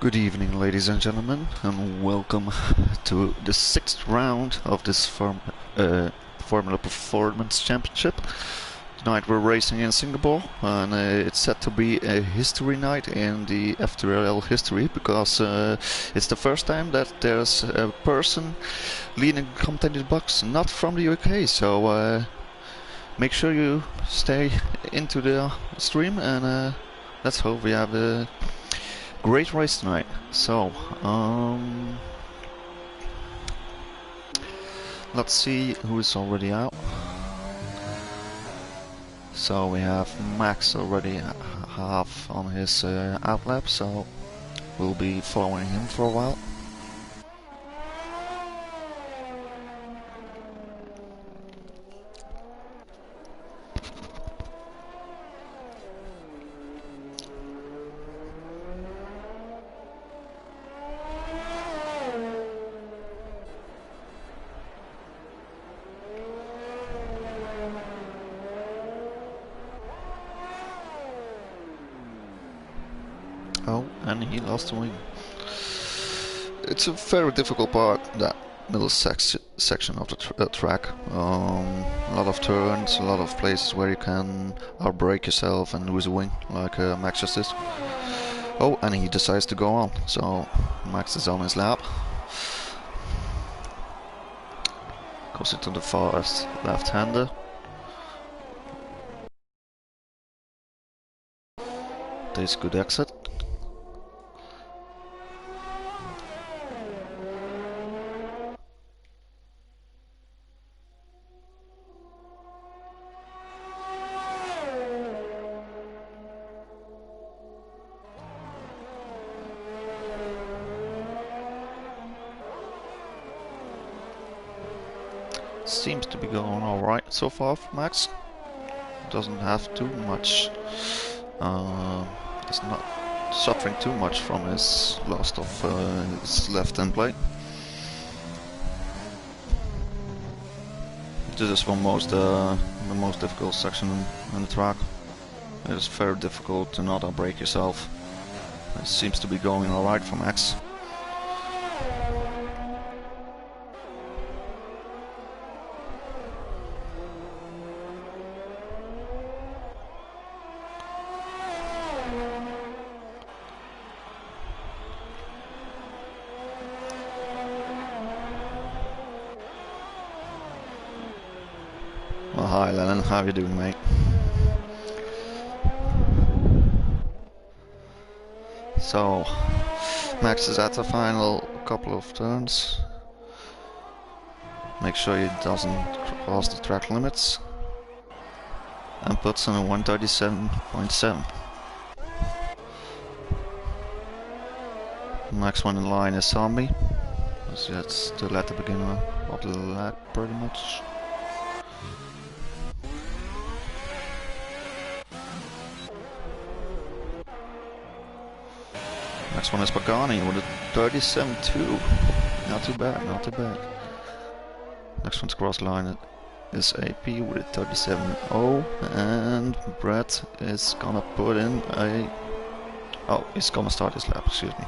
Good evening, ladies and gentlemen, and welcome to the sixth round of this Formula Performance Championship. Tonight we're racing in Singapore, and it's set to be a history night in the FTRL history, because it's the first time that there's a person leading the commentator's box not from the UK, so make sure you stay into the stream, and let's hope we have a great race tonight. So, let's see who is already out. So we have Max already half on his outlap, so we'll be following him for a while. Oh, and he lost the wing. It's a very difficult part, that middle section of the track. A lot of turns, a lot of places where you can outbrake yourself and lose a wing, like Max just did. Oh, and he decides to go on, so Max is on his lap. Goes into the fast left-hander. Takes a good exit. Seems to be going alright so far for Max. Doesn't have too much. Is not suffering too much from his loss of his left hand blade. This is the most difficult section in the track. It is very difficult to not outbrake yourself. It seems to be going alright for Max. Well, hi Lennon, how you doing, mate? So, Max is at the final couple of turns. Make sure he doesn't cross the track limits. And puts in a 137.7. Next one in line is Zombie. So that's still at the beginning of the lap, pretty much. Next one is Pagani with a 37.2. Not too bad, not too bad. Next one's cross line is AP with a 37.0, and Brett is gonna put in a... Oh, he's gonna start his lap, excuse me.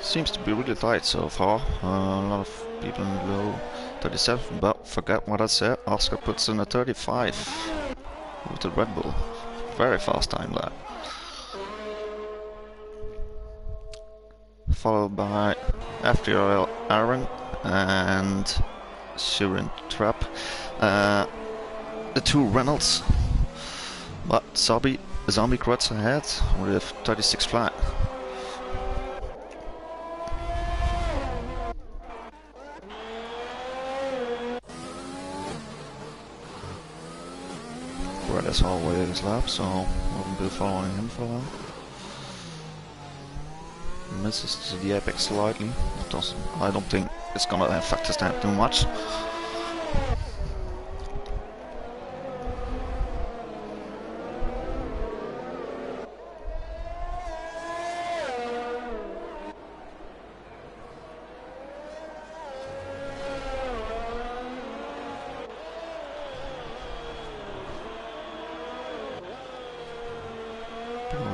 Seems to be really tight so far. A lot of people in the low 37, but forget what I said. Oscar puts in a 35 with the Red Bull. Very fast time lap. Followed by FTRL Aaron and Surin Trap. The two Reynolds. But Zombie cuts ahead with 36 flat. Brett is halfway his lap, so we'll be following him for a while. Misses to the apex slightly. I don't think it's gonna affect his time too much.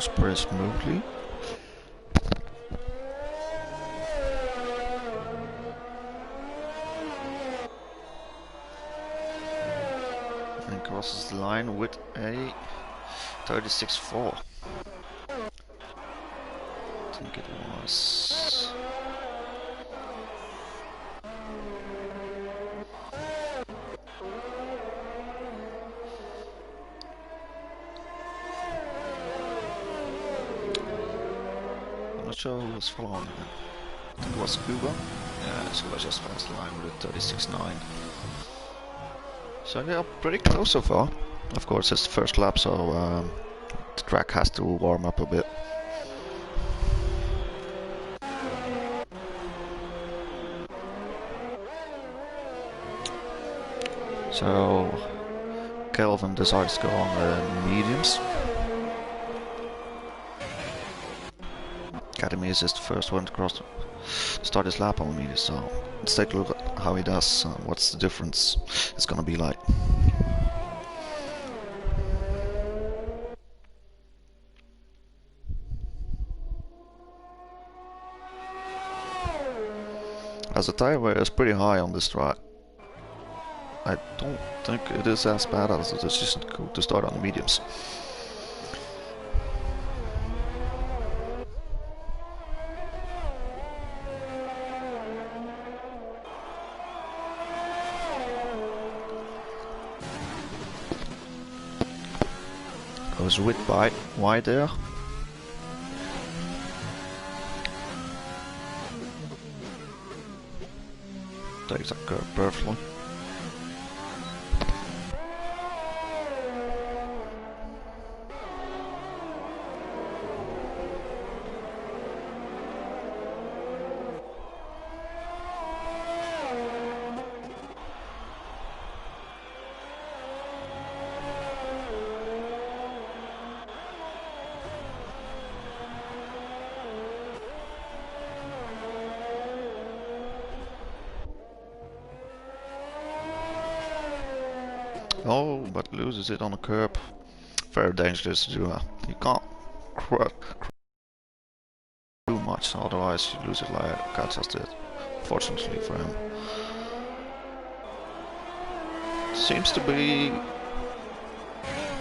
goes pretty smoothly. And crosses the line with a 36.4. I think it was. I'm not sure who was following him. I think it was Cuba. Yeah, Cuba just passed the line with a 36.9. So yeah, pretty close so far. Of course, it's the first lap, so the track has to warm up a bit. So Kelvin decides to go on the mediums. Academy is just the first one to start his lap on the mediums, so let's take a look at how he does, what's the difference it's gonna be like. As the tire wear is pretty high on this track, I don't think it is as bad as the decision to start on the mediums. Goes wide there. Takes a curve perfectly. Oh, but loses it on a curb. Very dangerous to do that. You can't too much, otherwise you lose it like Katsas did. Fortunately for him. Seems to be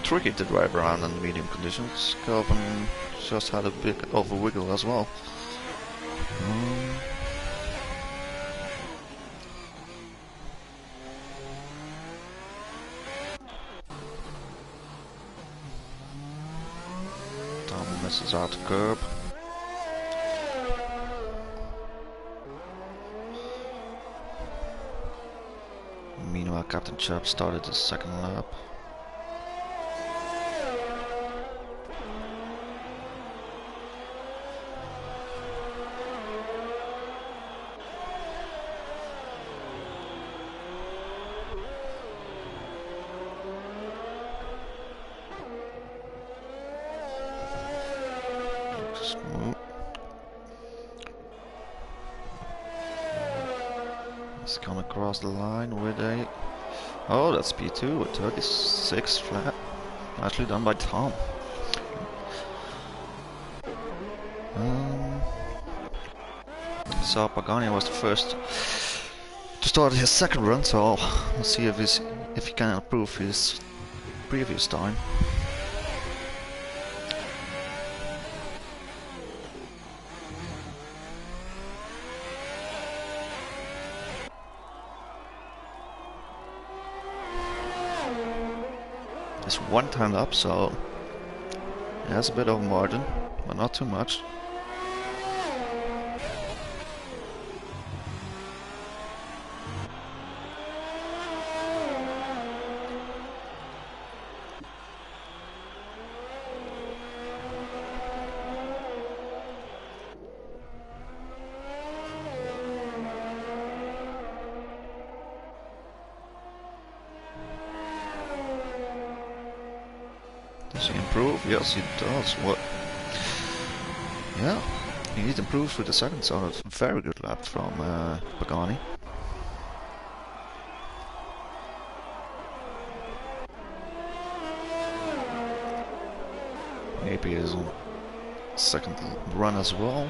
tricky to drive around in medium conditions. Kelvin just had a bit of a wiggle as well. Tom misses out the curb. Meanwhile, Captain Chubb started the second lap. Smooth. He's come across the line with a... Oh, that's P2 with 36 flat. Nicely done by Tom. So Pagani was the first to start his second run, so we'll see if he can improve his previous time. It's one time up, so he has a bit of a margin, but not too much. Does he improve? Yes, he does. What? Yeah, he improves with the second, so it's a very good lap from Pagani. Maybe he is on second run as well.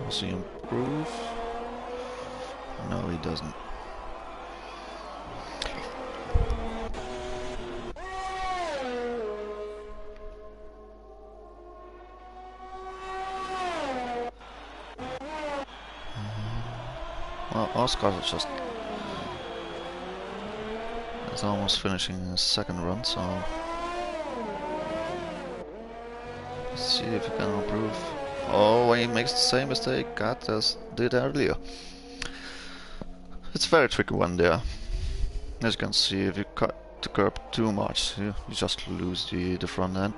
Does he improve? No, he doesn't. Well, Oscar is almost finishing his second run, so let's see if he can improve. Oh, he makes the same mistake Kat did earlier. It's a very tricky one there. As you can see, if you cut the curb too much, you just lose the front end.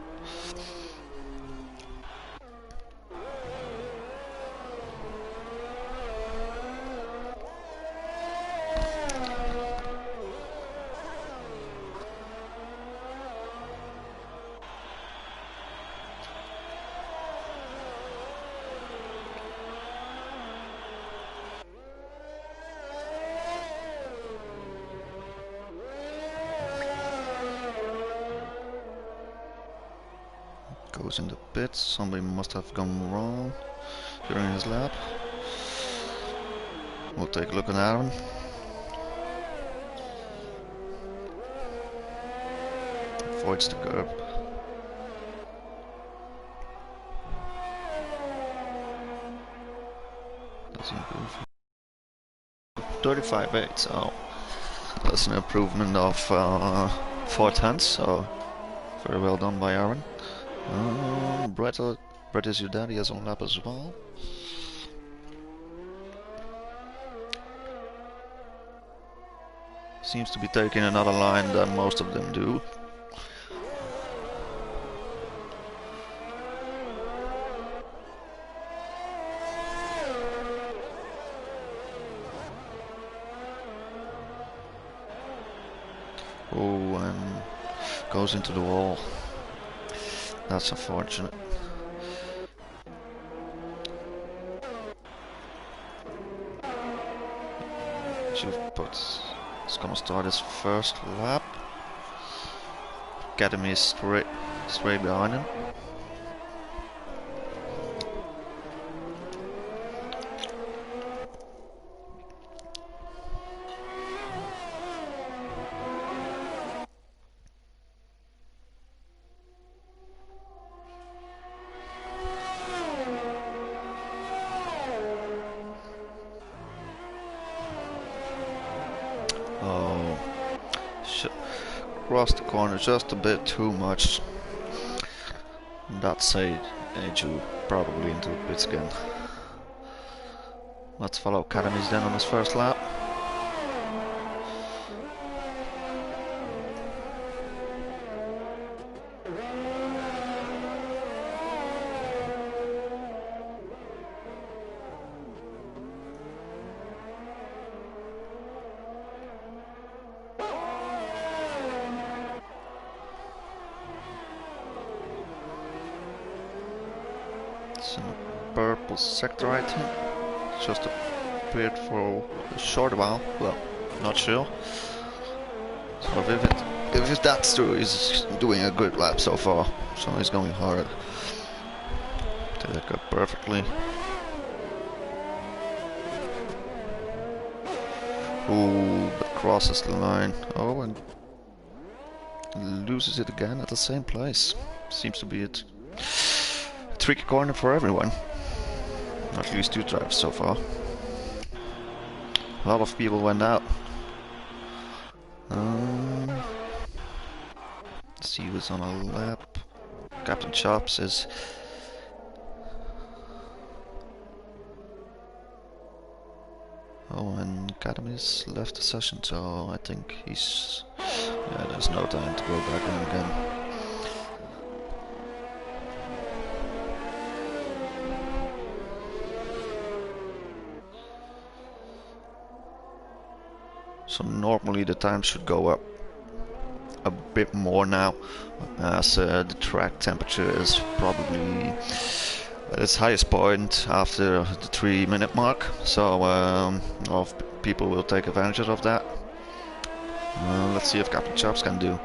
Goes in the pits. Somebody must have gone wrong during his lap. We'll take a look at Aaron. Avoids the curb. Does he improve? 35.8, so that's an improvement of 4/10, so very well done by Aaron. Brett is your daddy has on lap as well. Seems to be taking another line than most of them do. Oh, and goes into the wall. That's unfortunate. It's gonna start his first lap. Academy is straight behind him. Crossed the corner just a bit too much. That said, Aju probably into the pits again. Let's follow Academy's then on his first lap. It's in the purple sector, I think. Just appeared for a short while. Well, not sure. So if that's true, he's doing a good lap so far. So he's going hard. Did that go perfectly? Ooh, but crosses the line. Oh, and loses it again at the same place. Seems to be a tricky corner for everyone. At least two drivers so far. A lot of people went out. Let's see who's on a lap. Captain Chops is... Oh, and Academy's left the session, so I think he's... Yeah, there's no time to go back in again. So normally the time should go up. a bit more now, as the track temperature is probably at its highest point after the 3-minute mark. So a lot of people will take advantage of that. Let's see if Captain Chops can do.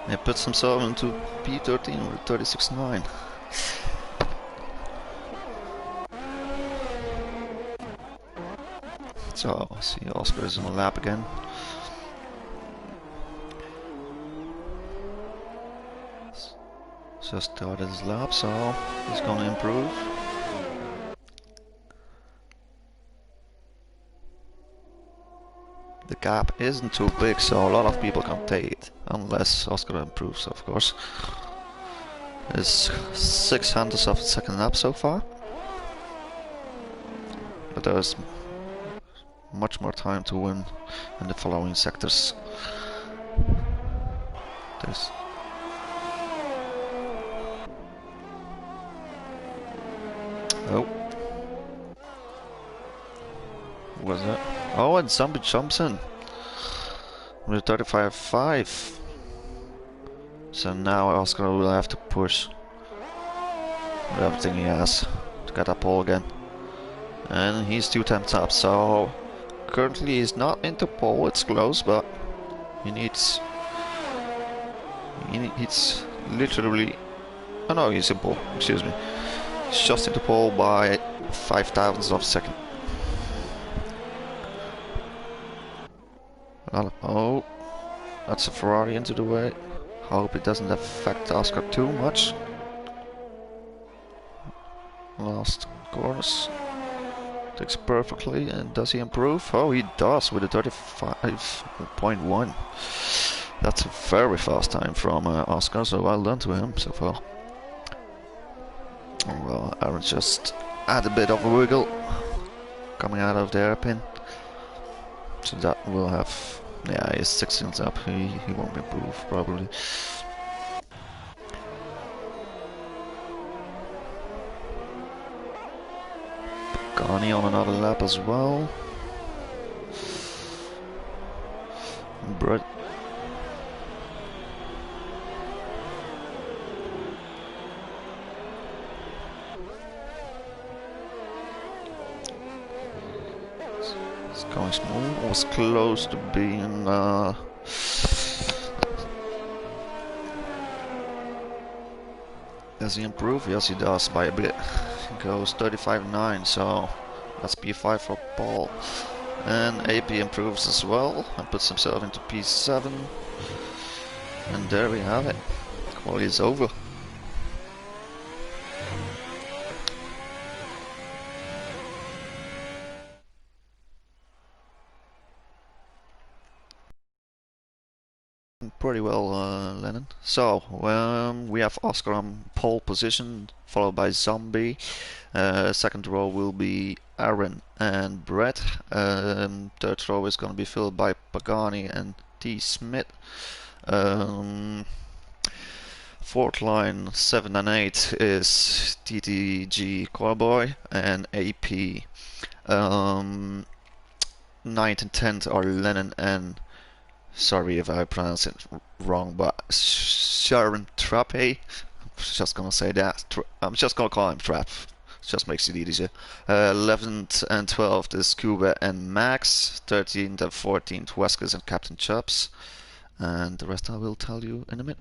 He puts himself into P13 with 36.9. So, see, Oscar is on the lap again. Just started his lap, so he's gonna improve. The gap isn't too big, so a lot of people can take it, unless Oscar improves, of course. There's 600 of the second lap so far, but there's much more time to win in the following sectors. There's what's that? Oh, and Zombie jumps in with 35.5. So now Oscar will have to push with everything he has to get that pole again. And he's 2 times up, so currently he's not into pole, it's close, but he needs literally, oh no, he's in pole, excuse me. He's just into pole by 5 thousandths of a second. Oh, that's a Ferrari into the way. Hope it doesn't affect Oscar too much. Last corners. Takes perfectly, and does he improve? Oh, he does with a 35.1. That's a very fast time from Oscar, so well done to him so far. Well, Aaron just had a bit of a wiggle coming out of the hairpin. So that will have, yeah, he's 16th up, he won't improve probably. Garni on another lap as well. Brett. It's going smooth. Was close to being does he improve? Yes, he does by a bit. He goes 35.9, so that's P5 for Paul. And AP improves as well and puts himself into P7. And there we have it. Quali is over. Pretty well, Lennon. So, we have Oscar on pole position, followed by Zombie. Second row will be Aaron and Brett. Third row is going to be filled by Pagani and T. Smith. Fourth line, 7 and 8 is TTG Cowboy and AP. 9th and 10th are Lennon and, sorry if I pronounce it wrong, but Sharon Trappe. I'm just gonna say that. I'm just gonna call him Trap. Just makes it easier. 11th and 12th is Cuba and Max. 13th and 14th Weskers and Captain Chubbs. And the rest I will tell you in a minute.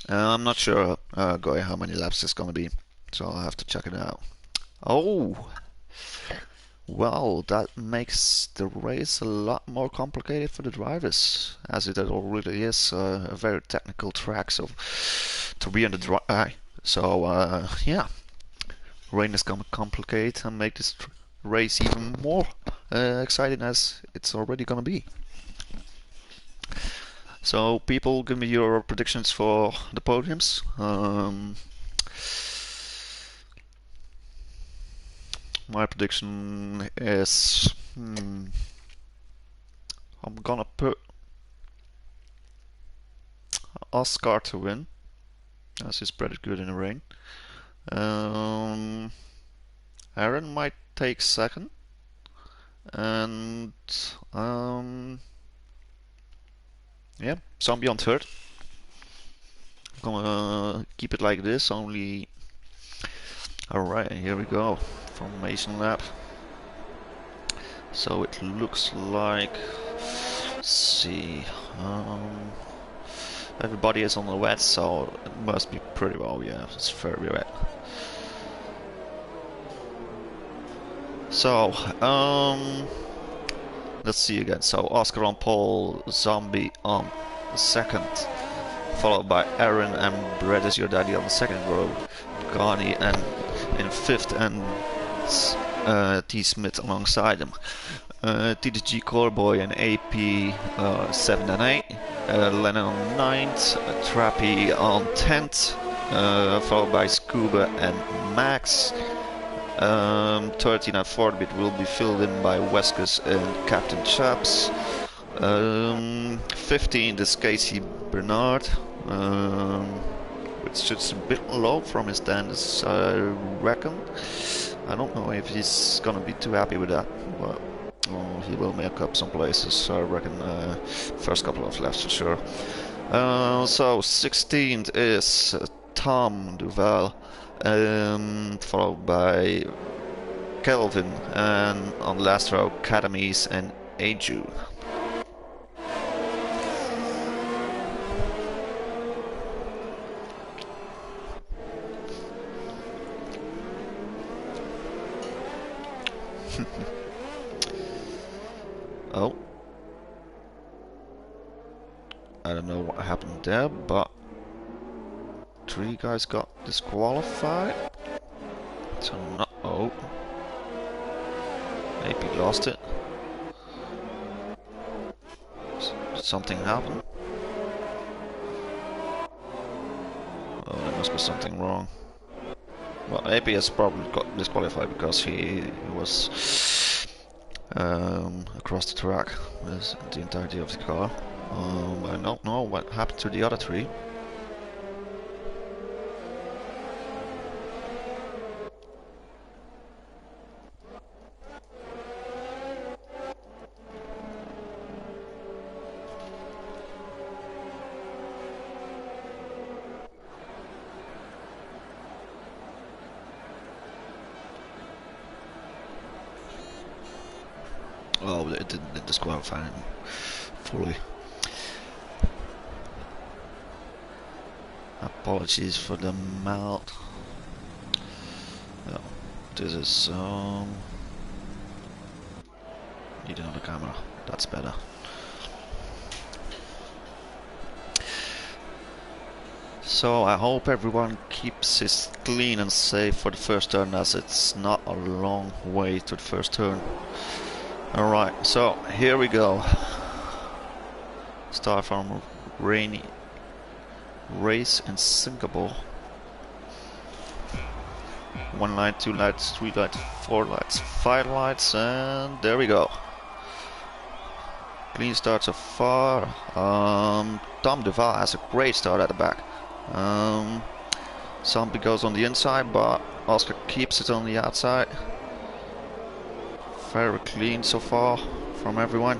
I'm not sure, Goy, how many laps it's gonna be, so I'll have to check it out. Oh! Well, that makes the race a lot more complicated for the drivers, as it already is a very technical track, so to be on the dry. Yeah, rain is gonna complicate and make this race even more exciting as it's already gonna be. So people, give me your predictions for the podiums. My prediction is I'm gonna put Oscar to win, as he's pretty good in the rain. Aaron might take second, and yeah, Zombie on third. I'm gonna keep it like this. Only. Alright, here we go. Formation lap. So it looks like. Let's see. Everybody is on the wet, so it must be pretty well. Yeah, it's very wet. So, let's see again. So Oscar on pole, Zombie on the second, followed by Aaron and Brett is your daddy on the second row, Garni and in fifth, and T Smith alongside him. TDG Coreboy and AP 7 and 8, Lennon on 9th, Trappy on 10th, followed by Scuba and Max. 13 and 4 bit will be filled in by Weskus and Captain Chaps. 15 is Casey Bernard, which is a bit low from his standards, I reckon. I don't know if he's gonna be too happy with that, but he will make up some places, I reckon. First couple of laps for sure. So 16th is Tom Duval, followed by Kelvin, and on the last row Catamies and Aju. Oh, I don't know what happened there, but 3 guys got disqualified. So no, oh, maybe lost it. Something happened. Oh, there must be something wrong. Well, AP has probably got disqualified because he was across the track with the entirety of the car. I don't know what happened to the other 3. Oh, it didn't disqualify him fully. Apologies for the mouth. Oh, this is need another camera. That's better. So I hope everyone keeps it clean and safe for the first turn, as it's not a long way to the first turn. Alright, so here we go. Start from a rainy race in Singapore. 1 light, 2 lights, 3 lights, 4 lights, 5 lights, and there we go. Clean start so far. Tom Duval has a great start at the back. Zombie goes on the inside, but Oscar keeps it on the outside. Very clean so far from everyone.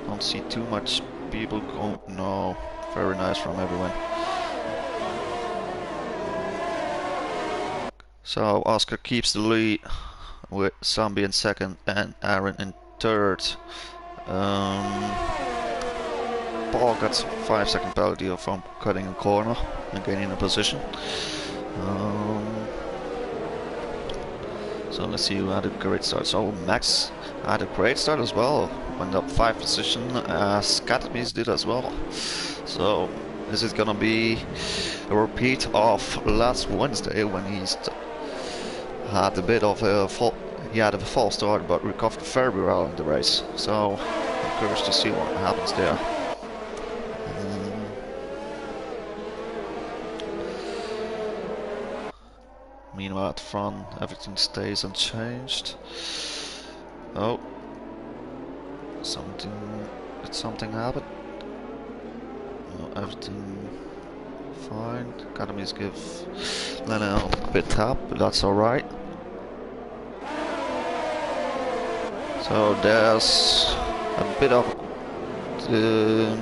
Don't see too much people go. No, very nice from everyone. So Oscar keeps the lead with Zombie in second and Aaron in third. Paul got a 5-second penalty from cutting a corner and gaining a position. So let's see who had a great start. So Max had a great start as well. Went up 5 position as Catamies did as well. So this is gonna be a repeat of last Wednesday when he had a bit of a fault. he had a false start but recovered very well in the race. So I'm curious to see what happens there. Meanwhile at the front everything stays unchanged. Oh, did something happen? No, everything fine. Academies give Leno a bit tap, but that's alright. So there's a bit of the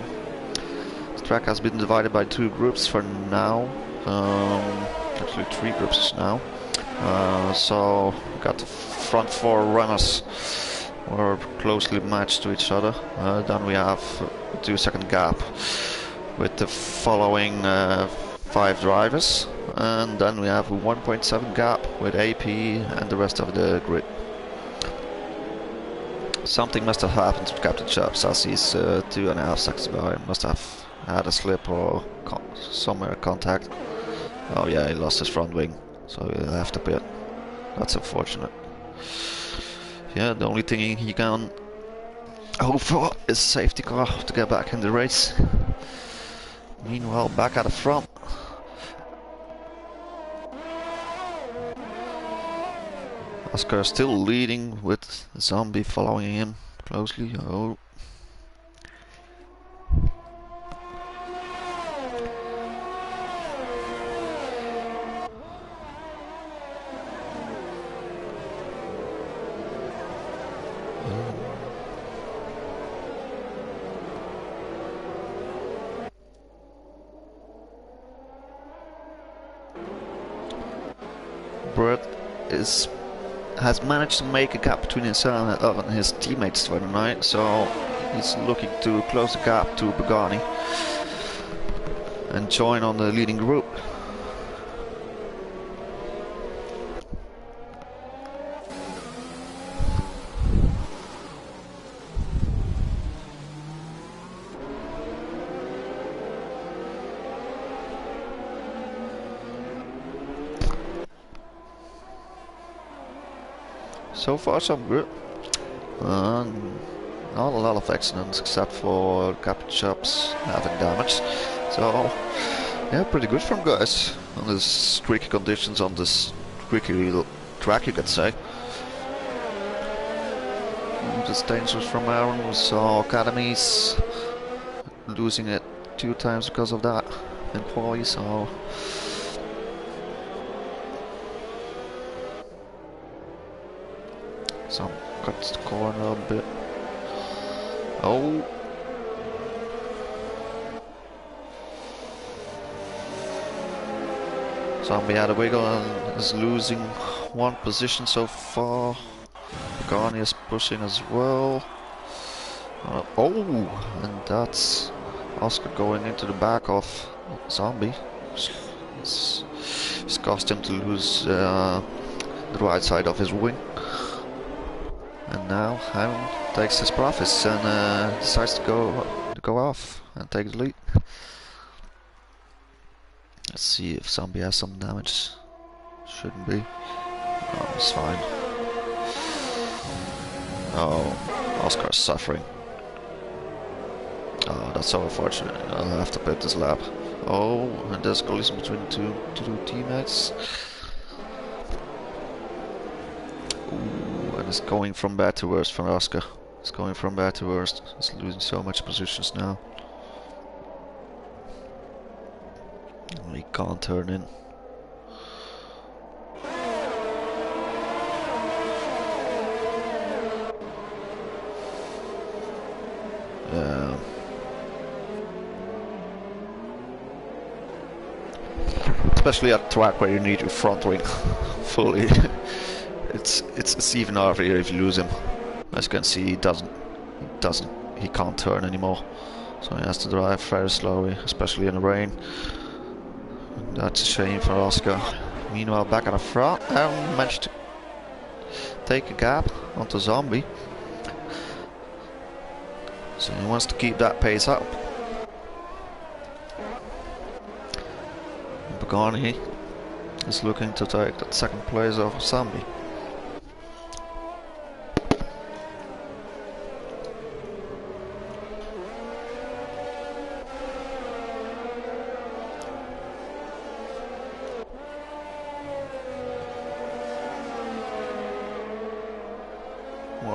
track has been divided by 2 groups for now. Actually 3 groups now. So we got the front 4 runners were closely matched to each other. Then we have a 2-second gap with the following 5 drivers, and then we have a 1.7 gap with AP and the rest of the grid. Something must have happened to Captain Chubbs as he's 2.5 seconds behind. Must have had a slip or somewhere contact. Oh yeah, he lost his front wing, so he left a bit. That's unfortunate. Yeah, the only thing he can hope for is a safety car to get back in the race. Meanwhile, back at the front. Oscar still leading with Zombie following him closely. Oh. Brett has managed to make a gap between himself and his teammates for the night, so he's looking to close the gap to Pagani and join on the leading group. So far so good. Not a lot of accidents except for Captain Chubbs having damage. So yeah, pretty good from guys on this tricky conditions on this tricky track, you could say. It's dangerous from Aaron. We saw Academies losing it 2 times because of that in quali, so some cuts the corner a bit. Oh. Zombie had a wiggle and is losing 1 position so far. Garni is pushing as well. Oh, and that's Oscar going into the back of Zombie. It's caused him to lose the right side of his wing. And now Aaron takes his profits and decides to go off and take the lead. Let's see if Zombie has some damage. Shouldn't be. Oh, it's fine. Oh, Oscar's suffering. Oh, that's so unfortunate. I'll have to pit this lap. Oh, and there's a collision between two teammates. Ooh, and it's going from bad to worse for Oscar. It's going from bad to worse. He's losing so much positions now. He can't turn in. Especially at a track where you need your front wing fully. it's even harder if you lose him. As you can see, he can't turn anymore. So he has to drive very slowly, especially in the rain. That's a shame for Oscar. Meanwhile, back at the front, Aaron managed to take a gap onto Zombie. So he wants to keep that pace up. Pagani is looking to take that second place over Zombie.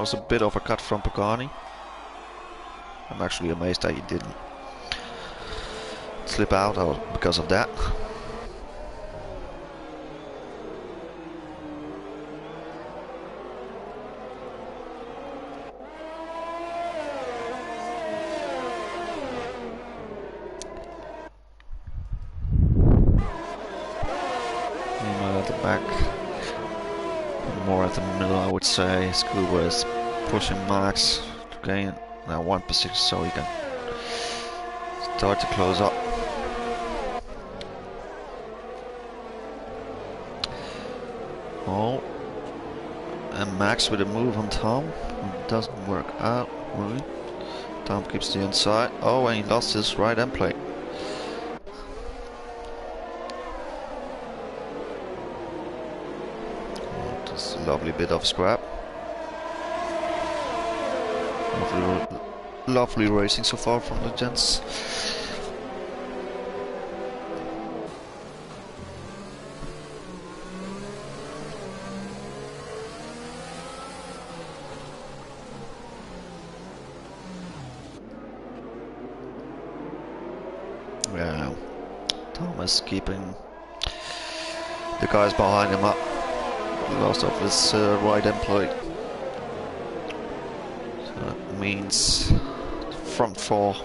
was a bit of a cut from Pagani. I'm actually amazed that he didn't slip out because of that. At the back, more at the middle, I would say. Scuba is pushing Max to gain now 1 position so he can start to close up. Oh, and Max with a move on Tom. It doesn't work out really. Tom keeps the inside. Oh, and he lost his right end plate. Just a lovely bit of scrap. Lovely racing so far from the gents. Yeah, Thomas keeping the guys behind him up. Lost off his right end plate. So that means front 4,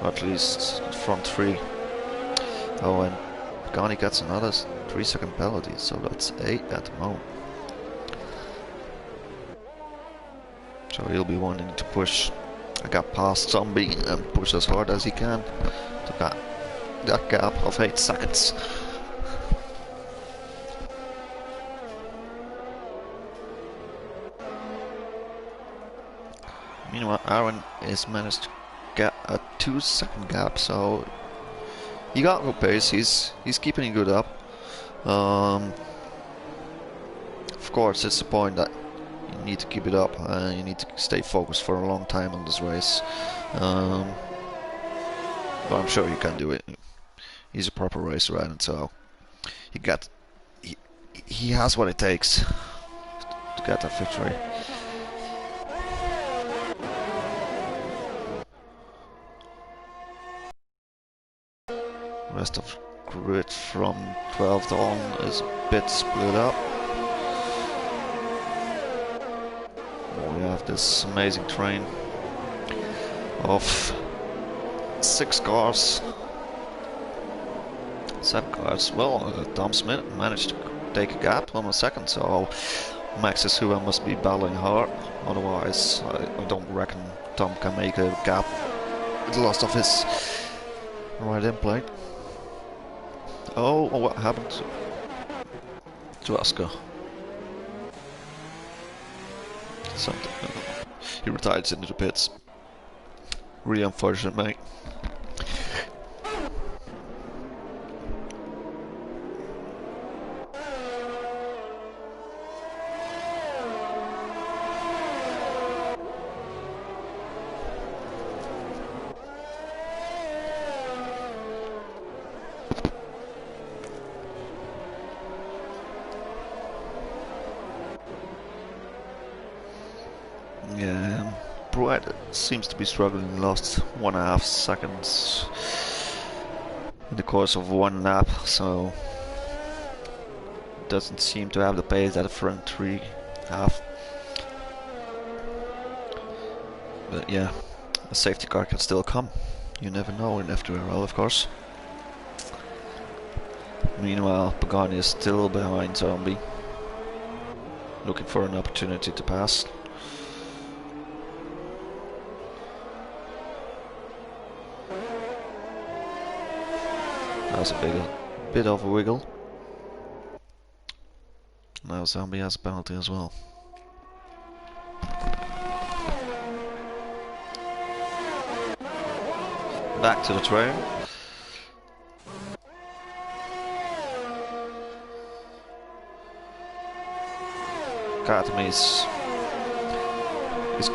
or at least front 3. Oh, and Garni gets another 3-second penalty, so that's 8 at the moment. So he'll be wanting to push a gap past Zombie and push as hard as he can to that gap of 8 seconds. Meanwhile, Aaron has managed to get a 2-second gap, so he got good pace. He's keeping it good up. Of course, it's the point that you need to keep it up and you need to stay focused for a long time on this race. But I'm sure you can do it. He's a proper racer, and so he has what it takes to get that victory. Rest of grid from 12th on is a bit split up. We have this amazing train of 6 cars, 7 cars. Well, Tom Smith managed to take a gap on a second, so Max Isuwa must be battling hard. Otherwise, I don't reckon Tom can make a gap with the loss of his right end plate. Oh, what happened to Oscar? Something. He retired into the pits. Really unfortunate, mate. Yeah, Brett seems to be struggling. Lost 1.5 seconds in the course of 1 lap, so doesn't seem to have the pace that the front 3 have. But yeah, a safety car can still come. You never know in FTRL, of course. Meanwhile, Pagani is still behind Zombie, looking for an opportunity to pass. That was a bit of a wiggle. Now Zombie has a penalty as well. Back to the train. Academy is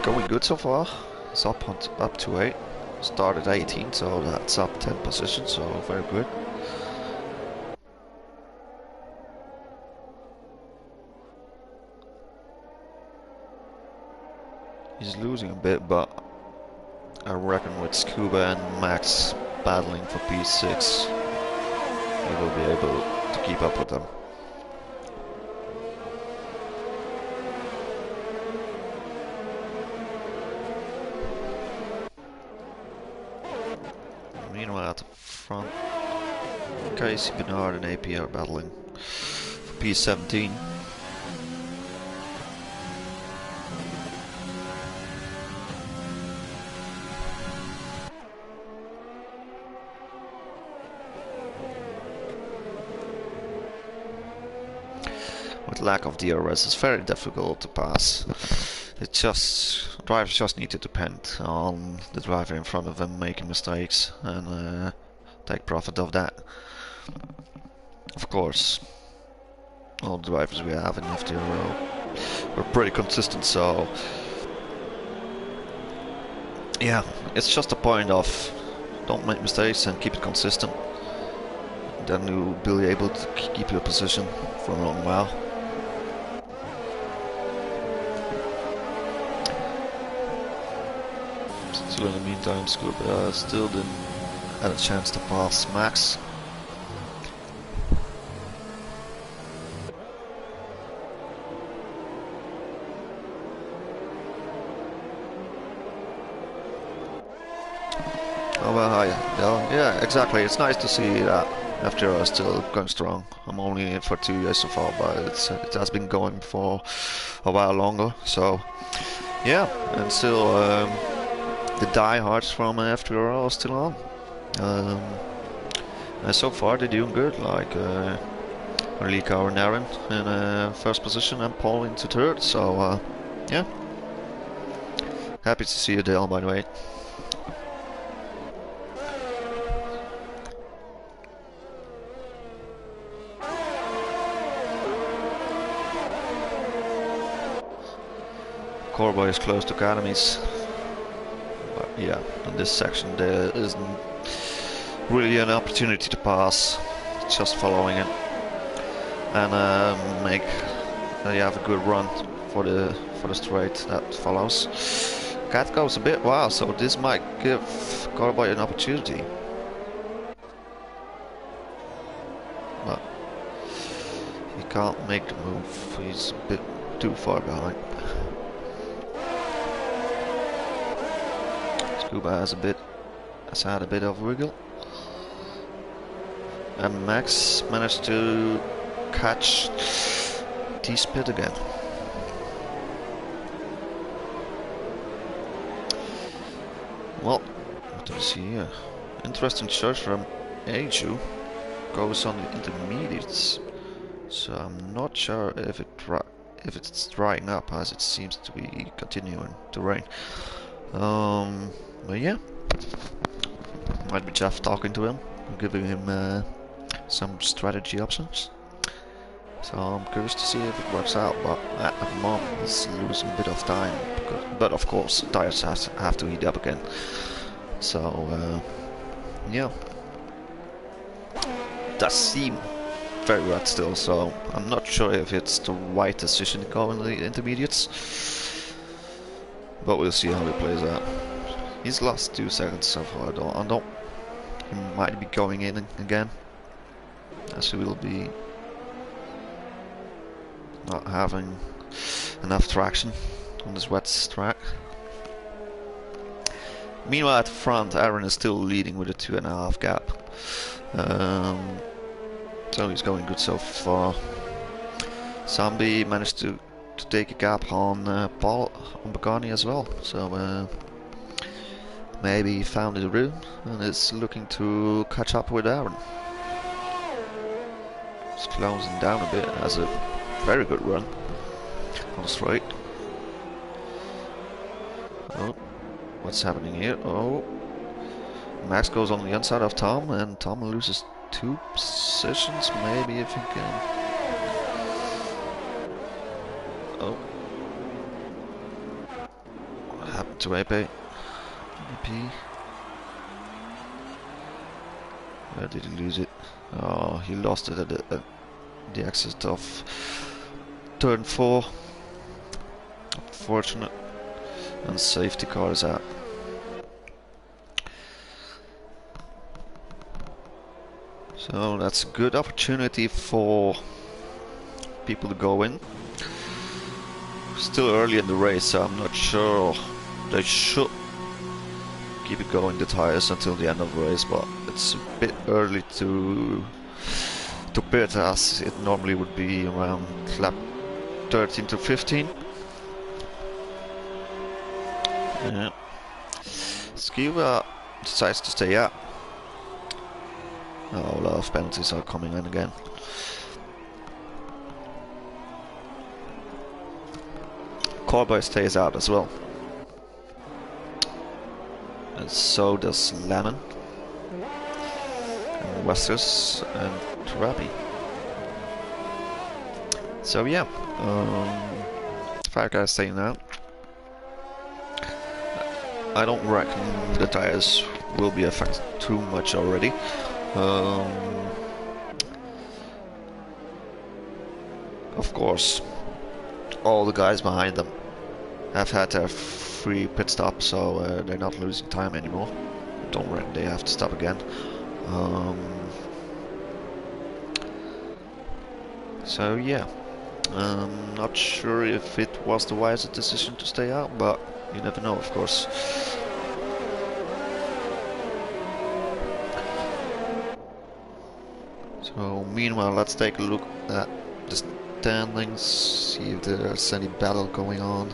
going good so far. It's up to 8. Started 18, so that's up 10 positions, so very good. He's losing a bit, but I reckon with Scuba and Max battling for P6, he will be able to keep up with them. Meanwhile, at the front, Casey, Bernard, and AP are battling for P17. With lack of DRS, it's very difficult to pass. Drivers just need to depend on the driver in front of them making mistakes and take profit of that. Of course, all the drivers we have in FTRL are pretty consistent, so yeah, it's just a point of don't make mistakes and keep it consistent. Then you'll be able to keep your position for a long while. Still in the meantime, Scuba still didn't have a chance to pass Max. Oh well, yeah, exactly. It's nice to see that FTRL is still going strong. I'm only in for 2 years so far, but it has been going for a while longer. So yeah, and still the diehards from FTRL are still on. And so far they're doing good. Like Relika and Aaron in first position and Paul into third. So yeah, happy to see you, Dale. By the way. Corba is close to academies, but yeah, in this section there isn't really an opportunity to pass, just following it and you have a good run for the straight that follows. Cat goes a bit wild, so this might give Corba an opportunity, but he can't make the move, he's a bit too far behind. Scuba has had a bit of wiggle, and Max managed to catch T-Spit again. Well, what do we see here? Interesting choice from Aju. Goes on the intermediates, so I'm not sure if it's drying up, as it seems to be continuing to rain. But yeah, might be Jeff talking to him, giving him some strategy options. So I'm curious to see if it works out, but at the moment he's losing a bit of time. But of course, tires have to heat up again. So yeah, does seem very wet still. So I'm not sure if it's the right decision to go in the intermediates. But we'll see how it plays out. He's lost 2 seconds so far. He might be going in again, as he will be not having enough traction on this wet track. Meanwhile, at the front, Aaron is still leading with a 2.5 gap. So he's going good so far. Zambi managed to take a gap on Paul on Bagani as well, so maybe he found the room and is looking to catch up with Aaron. He's closing down a bit, has a very good run on the straight. Oh, what's happening here? Oh, Max goes on the inside of Tom, and Tom loses 2 positions, maybe, if he can. Oh, what happened to AP? Where did he lose it? Oh, he lost it at the exit of turn 4. Unfortunate. And safety car is out. So that's a good opportunity for people to go in. Still early in the race, so I'm not sure. They should keep it going, the tires, until the end of the race, but it's a bit early to pit, as it normally would be around lap 13 to 15. Yeah. Scuba decides to stay out. Oh, a lot of penalties are coming in again. Corsa stays out as well. And so does Lemon. And Westers and Trabi. So yeah, 5 guys staying out. I don't reckon the tires will be affected too much already. Of course, all the guys behind them have had their free pit stop, so they're not losing time anymore. Don't reckon they have to stop again. So yeah, not sure if it was the wisest decision to stay out, but you never know, of course. So meanwhile, let's take a look at the standings, see if there's any battle going on.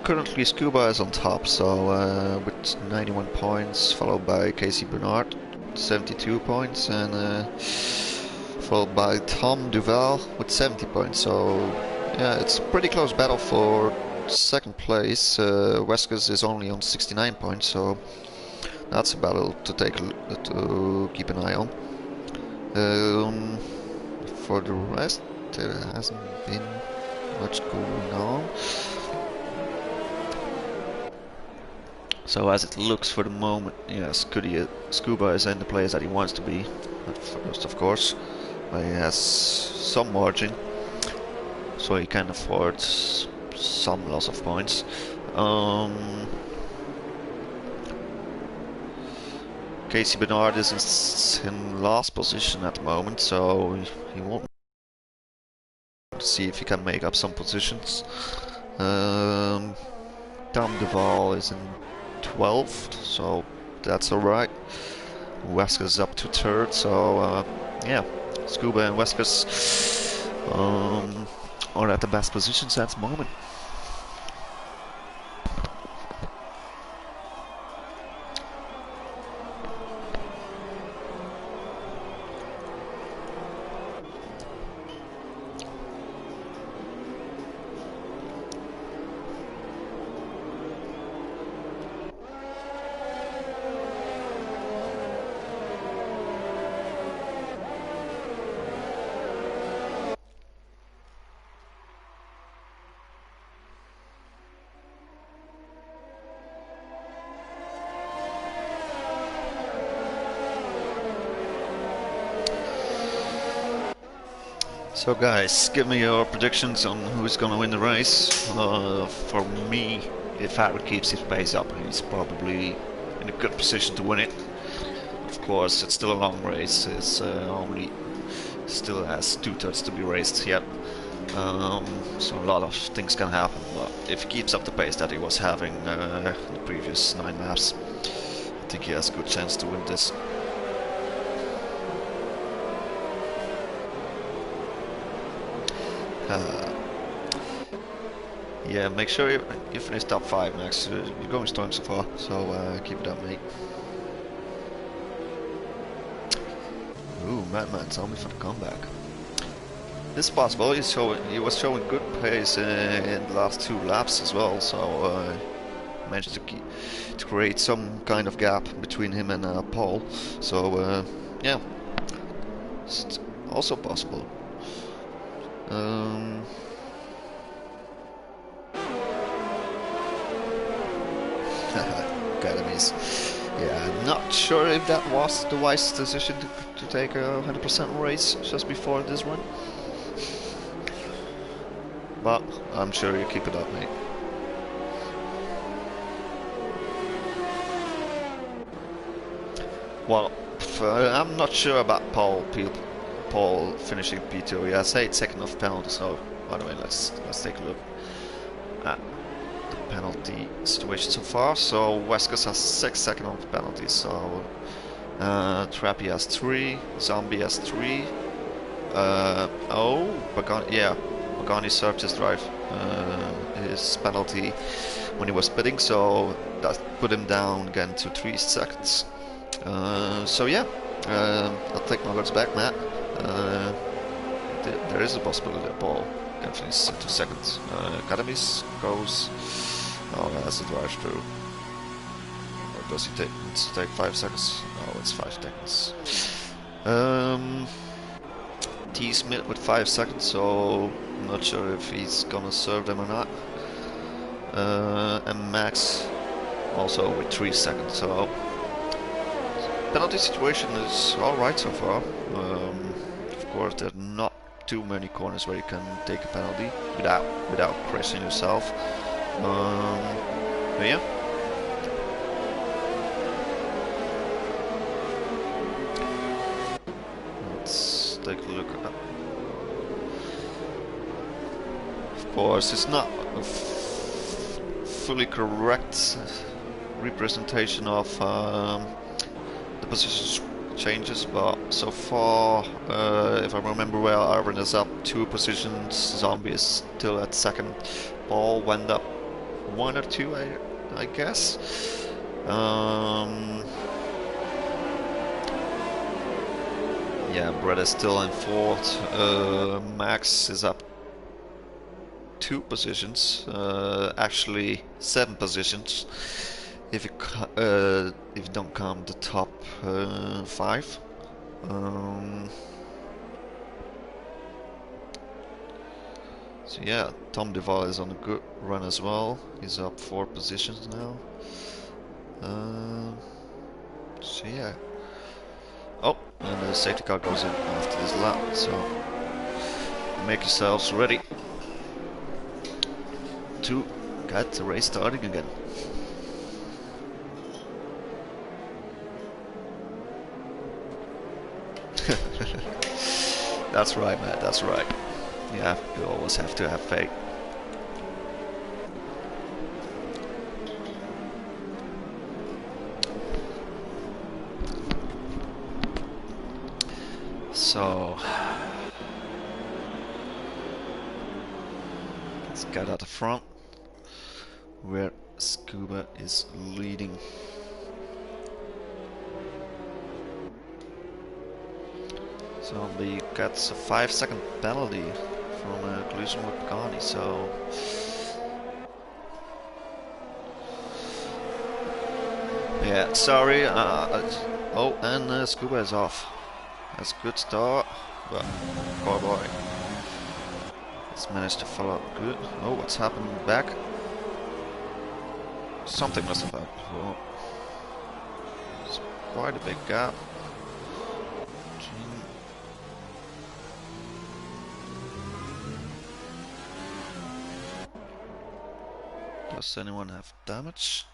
Currently Scuba is on top, so with 91 points, followed by Casey Bernard, 72 points, and followed by Tom Duval with 70 points. So yeah, it's a pretty close battle for second place. Weskers is only on 69 points, so that's a battle to keep an eye on. For the rest, there hasn't been much going on. So as it looks for the moment, yes, Scuba is in the place that he wants to be at first, of course. But he has some margin, so he can afford some loss of points. Casey Bernard is in last position at the moment, so he won't see if he can make up some positions. Tom Duval is in 12th, so that's alright. Weskers up to 3rd, so yeah, Scuba and Weskers are at the best positions at the moment. So guys, give me your predictions on who's gonna win the race. For me, if Harry keeps his pace up, he's probably in a good position to win it. Of course, it's still a long race. It's only still has 2/3 to be raced yet. So a lot of things can happen, but if he keeps up the pace that he was having the previous 9 laps, I think he has a good chance to win this. Yeah, make sure you finish top 5, Max. You're going strong so far, so keep it up, mate. Ooh, Madman's only for the comeback. This is possible. He was showing good pace in the last 2 laps as well, so managed to create some kind of gap between him and Paul. So yeah, it's also possible. Academies. Yeah, I'm not sure if that was the wise decision to take a 100% race just before this one. but I'm sure you keep it up, mate. Well, I'm not sure about Paul finishing P2. He has 8 seconds of penalty, so by the way, let's take a look at the penalty situation so far. So Weskus has 6 seconds of penalty, so Trappy has 3, Zombie has 3. Pagani served his drive, his penalty when he was pitting, so that put him down again to 3 seconds. So yeah, I'll take my words back, Matt. There is a possibility that Paul can finish 2 seconds. Academies goes. Oh, has to drive through. Or does he needs to take 5 seconds? Oh, it's 5 seconds. T Smith with 5 seconds, so I'm not sure if he's gonna serve them or not. And Max also with 3 seconds, so penalty situation is alright so far. Of course, there are not too many corners where you can take a penalty without crashing yourself. But yeah. Let's take a look at that. Of course, it's not a fully correct representation of the position changes, but so far, if I remember well, Arvin is up 2 positions, Zombie is still at second, Paul went up 1 or 2, I guess. Yeah, Brett is still in 4th, Max is up 2 positions, actually 7 positions. If you don't count the top 5, so yeah, Tom Duval is on a good run as well. He's up 4 positions now. So yeah. Oh, and the safety car goes in after this lap. So make yourselves ready to get the race starting again. That's right, Matt, that's right. Yeah, you always have to have faith. So let's get at the front where Scuba is leading. Zombie gets a 5-second penalty from a collision with Pagani, so yeah, sorry. Oh, and Scuba is off. That's a good start, but Cowboy has managed to follow up good. Oh, what's happened back? Something must have happened. Well, it's quite a big gap. Does anyone have damage?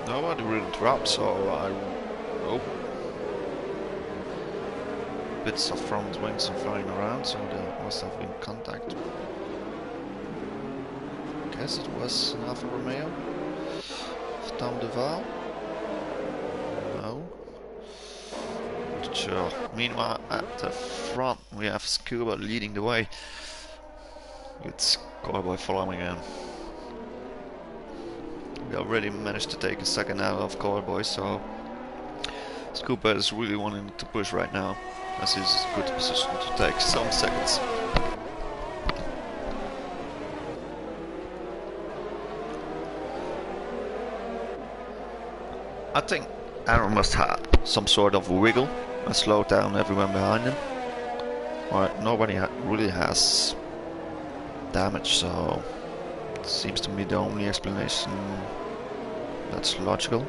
Nobody really dropped, so I hope bits of front wings are flying around, so there must have been contact. Guess it was an Alfa Romeo. Tom Duval? No. Not sure. Meanwhile, at the front, we have Scuba leading the way. With Cowboy following him. We already managed to take a second out of Cowboy, so Scuba is really wanting to push right now, as he's in a good position to take some seconds. I think Aaron must have some sort of wiggle and slow down everyone behind him. Right, nobody really has damage, so it seems to me the only explanation that's logical.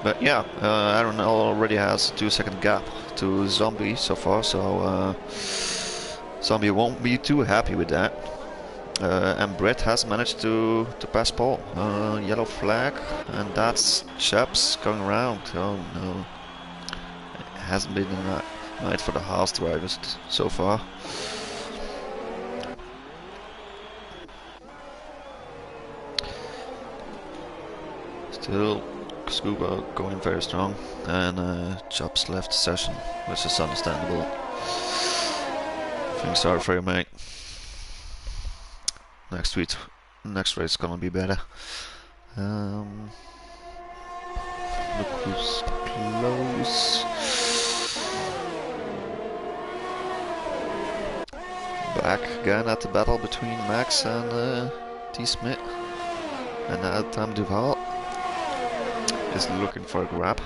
But yeah, Aaron already has a 2-second gap to Zombie so far, so Zombie won't be too happy with that. And Brett has managed to pass Paul. Yellow flag, and that's Chaps going around. Oh no. It hasn't been a night for the Haas drivers so far. Still, Scuba going very strong, and Chaps left the session, which is understandable. Things are for you, mate. Next race is gonna be better. Look who's close. Back again at the battle between Max and T. Smith. And now Tom Duval is looking for a grab.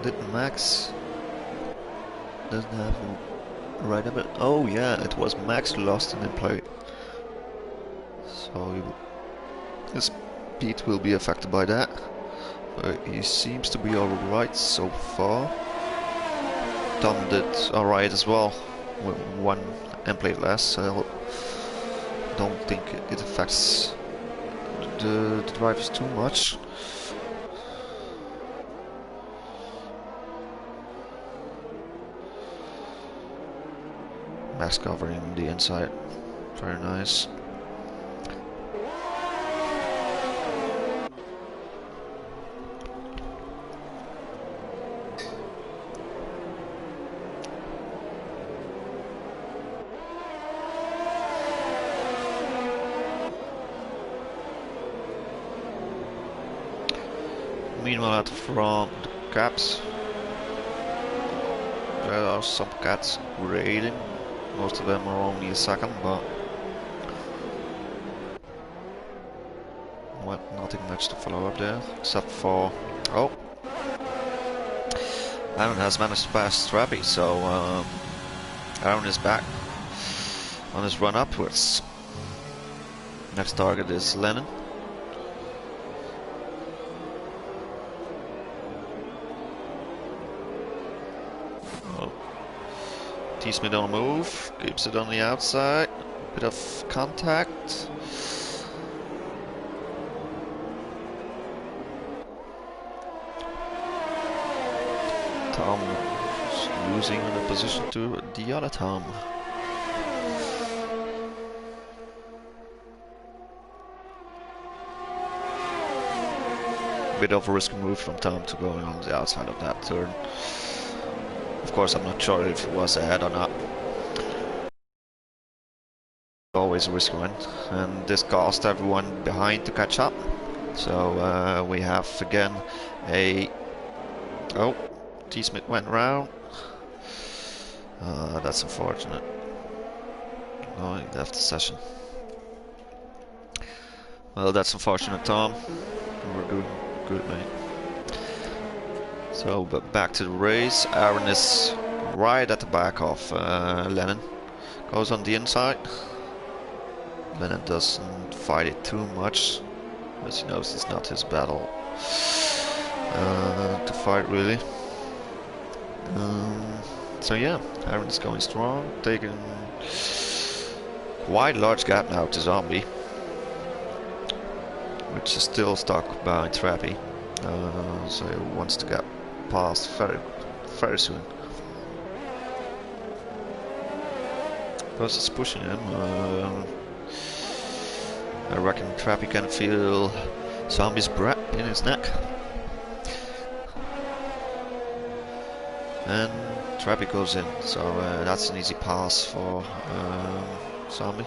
Did Max doesn't have a right number? Oh yeah, it was Max who lost in play. So his speed will be affected by that. But he seems to be alright so far. Tom did alright as well, with one end plate less, so I don't think it affects the drivers too much. Max covering the inside, very nice. Meanwhile, at the front, the caps. There are some cats raiding. Most of them are only a second, but well, nothing much to follow up there, except for Aaron has managed to pass Trappy, so Aaron is back on his run upwards. Next target is Lennon. T-Smith on the move, keeps it on the outside, bit of contact. Tom is losing the position to the other Tom. Bit of a risky move from Tom to going on the outside of that turn. Of course, I'm not sure if it was ahead or not. Always a risky one, and this caused everyone behind to catch up. So we have again a T-Smith went round. That's unfortunate. Oh, he left the session. Well, that's unfortunate, Tom. We're good, mate. So, but back to the race. Aaron is right at the back of Lennon. Goes on the inside. Lennon doesn't fight it too much, as he knows it's not his battle to fight, really. So yeah, Aaron is going strong, taking quite a large gap now to Zombie, which is still stuck behind Trappy. So he wants to get past very soon. Because it's pushing him. I reckon Trappy can feel Zombie's breath in his neck. And Trappy goes in, so that's an easy pass for Zombie.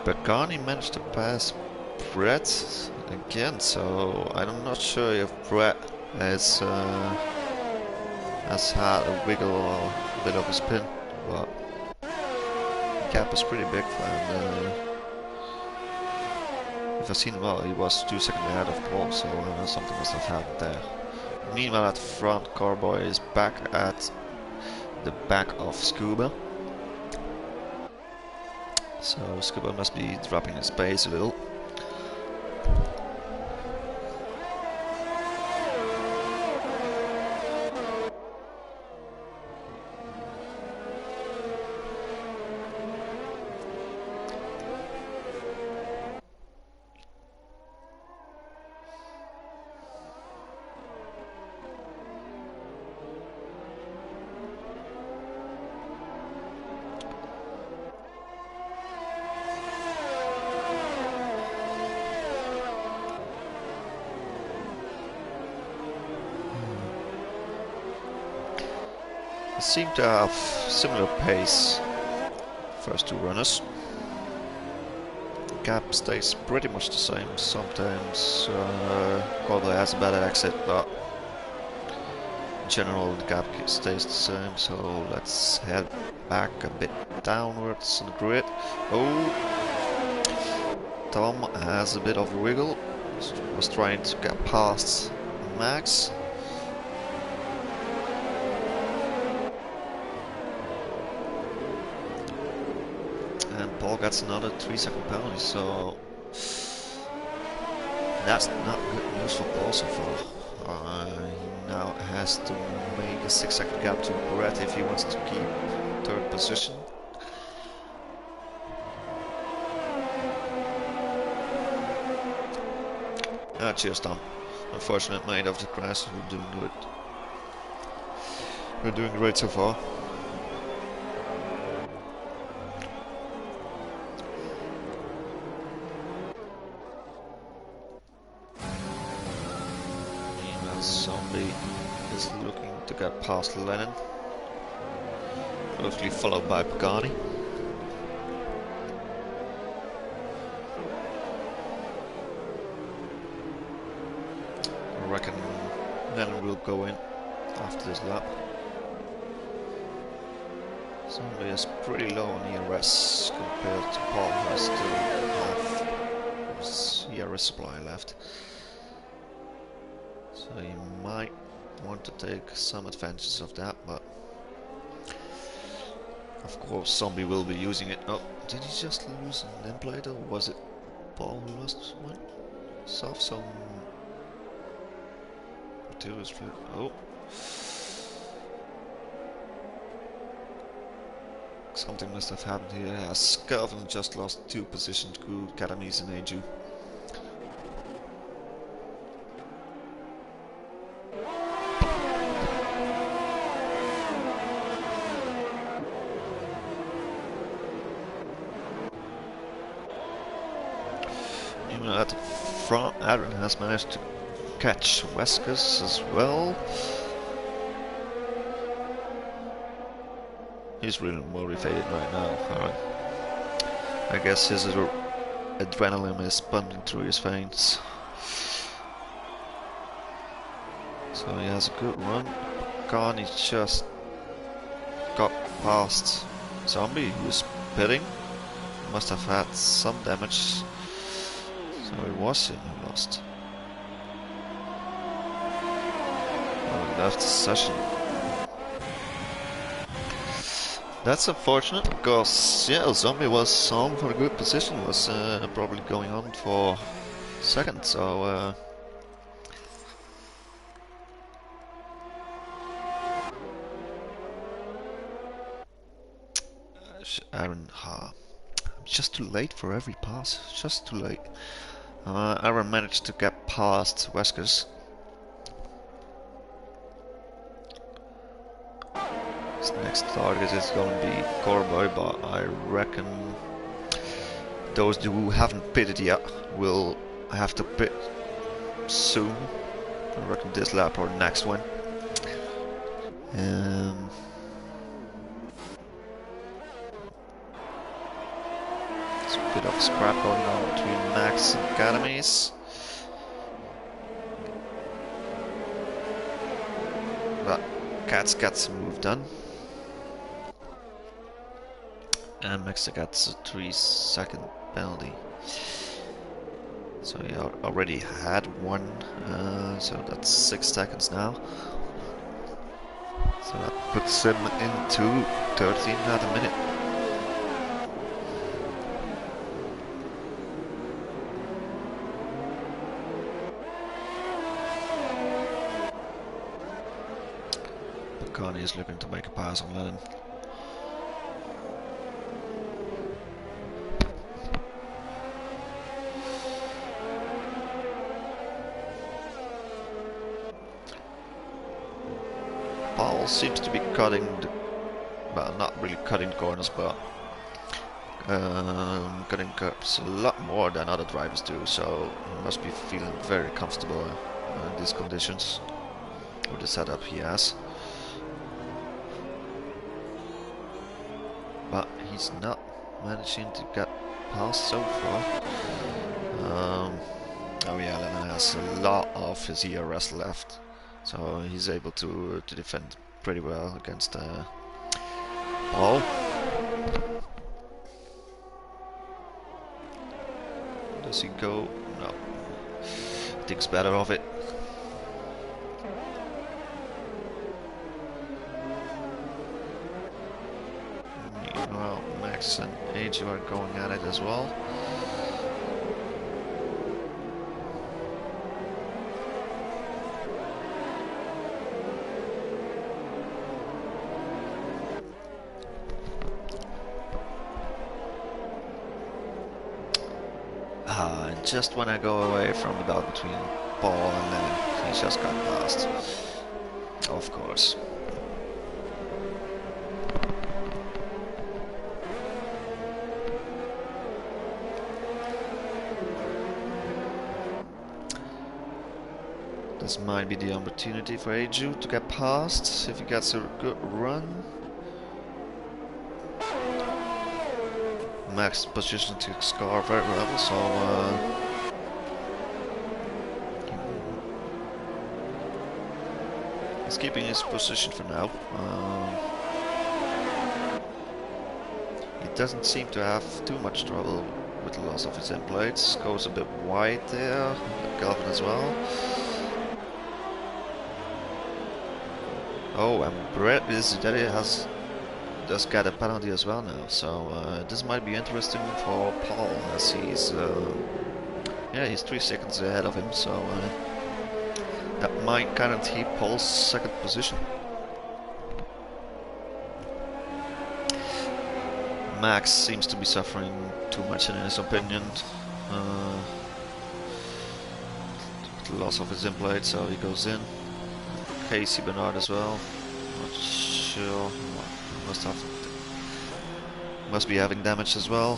But Garni managed to pass Brett again, so I'm not sure if Brett has had a wiggle or a bit of a spin, but he gap is pretty big, and if I've seen well, he was 2 seconds ahead of Paul, so something must have happened there. Meanwhile, at front, Carboy is back at the back of Scuba. So Scuba must be dropping his pace a little. They seem to have similar pace, first two runners. The gap stays pretty much the same. Sometimes Corboy has a better exit, but in general the gap stays the same. So let's head back a bit downwards on the grid. Oh, Tom has a bit of a wiggle. Was trying to get past Max. And Paul gets another 3-second penalty, so that's not good news for Paul so far. He now has to make a 6-second gap to Brett if he wants to keep third position. Cheers, Tom. Unfortunate mate of the crash. We're doing good. We're doing great so far. Meanwhile, Zombie is looking to get past Lennon, closely followed by Pagani. I reckon Lennon will go in after this lap. Zombie is pretty low on ERS compared to Paul, who has still have his ERS supply left. So you might want to take some advantages of that, but of course Zombie will be using it. Oh, did he just lose an end or was it Paul who lost one? Soft some materials fluid. Oh. Something must have happened here, as Calvin just lost 2 positions to Academies in Aju. Even at the front, Aaron has managed to catch Weskus as well. He's really motivated right now. I guess his adrenaline is pumping through his veins. So he has a good run. Khan, he just got past Zombie, who's pitting. Must have had some damage. So it was him who lost. Oh, he left the session. That's unfortunate, because yeah, Zombie was on for a good position, was probably going on for second, so Aaron, I'm just too late for every pass, just too late. Aaron managed to get past Weskers. His next target is going to be Corboy, but I reckon those who haven't pitted yet will have to pit soon. I reckon this lap or next one. There's a bit of scrap going on between Max and Academies. But Cat's got some move done. And Mexico gets a 3-second penalty. So he already had one, so that's 6 seconds now. So that puts him into 13 at a minute. Connie is looking to make a pass on Lennon. Paul seems to be cutting the, well, not really cutting corners, but cutting curbs a lot more than other drivers do, so he must be feeling very comfortable in these conditions with the setup he has. But he's not managing to get past so far. Oh yeah, Lennon has a lot of his ERS left, so he's able to defend pretty well against Paul. Does he go? No. Thinks better of it. Meanwhile, Max and AJ are going at it as well. And just when I go away from the battle between Paul and Lennon, he just got past. Of course. This might be the opportunity for Aju to get past if he gets a good run. Max position to score very well, so he's keeping his position for now. He doesn't seem to have too much trouble with the loss of his end plates. Goes a bit wide there, Calvin as well. Oh, and Brett does get a penalty as well now, so this might be interesting for Paul, as he's he's 3 seconds ahead of him, so that might guarantee Paul's second position. Max seems to be suffering too much in his opinion. The loss of his in plate, so he goes in. Casey Bernard as well. Not sure. Must be having damage as well.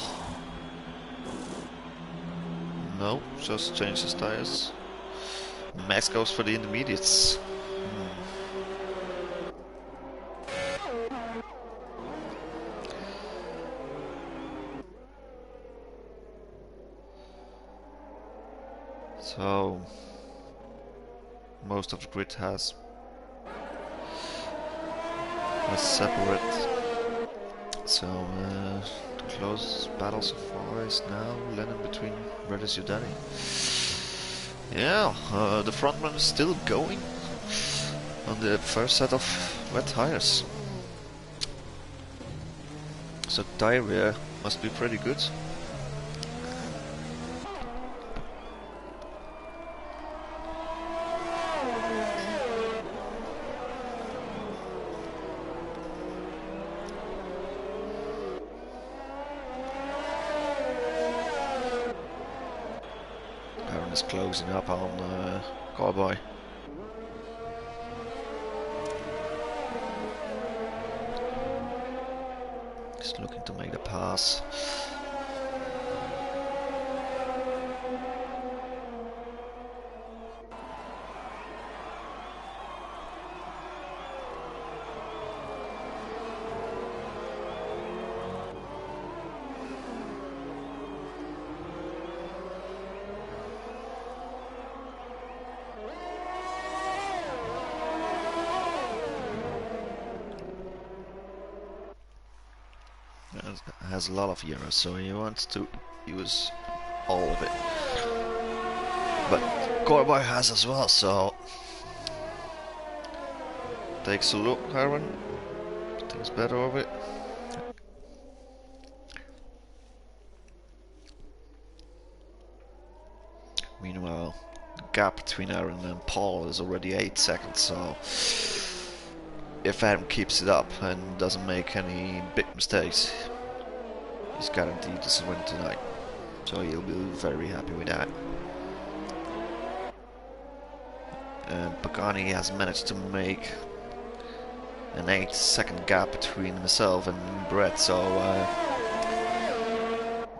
No, just change his tires. Max goes for the intermediates. So most of the grid has separate. So the closest battle so far is now Lennon between Redis Udani. Yeah, the frontman is still going on the first set of wet tires. So tire wear must be pretty good. Is closing up on Cowboy. Just looking to make the pass. has a lot of euros, so he wants to use all of it. But Corboy has as well, so takes a look, Aaron. Thinks better of it. Meanwhile, the gap between Aaron and Paul is already 8 seconds, so if Aaron keeps it up and doesn't make any big mistakes, he's guaranteed to win tonight. So he'll be very happy with that. And Pagani has managed to make an 8-second gap between himself and Brett, so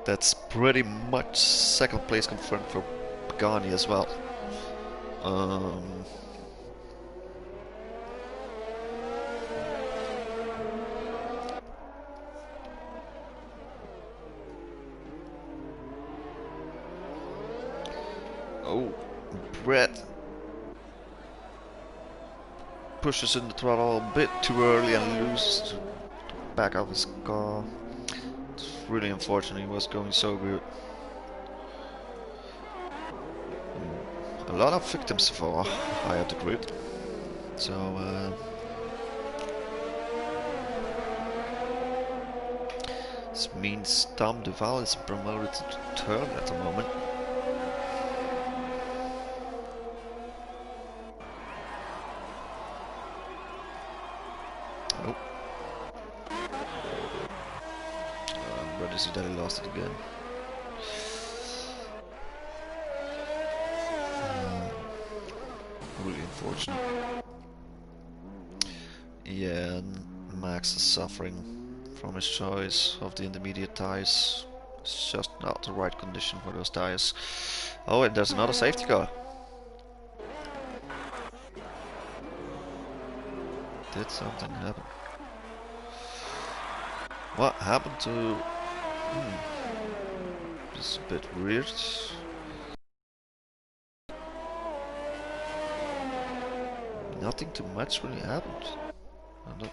that's pretty much second place confirmed for Pagani as well. Oh, Brett pushes in the throttle a bit too early and loses back of his car. It's really unfortunate, he was going so good. A lot of victims so far high up the grid. So this means Tom Duval is promoted to third at the moment. Oh. Brother Zidane lost it again. Really unfortunate. Yeah, and Max is suffering from his choice of the intermediate tires. It's just not the right condition for those tires. Oh, and there's another safety car. Did something happen? What happened to... This is a bit weird. Nothing too much really happened. I don't...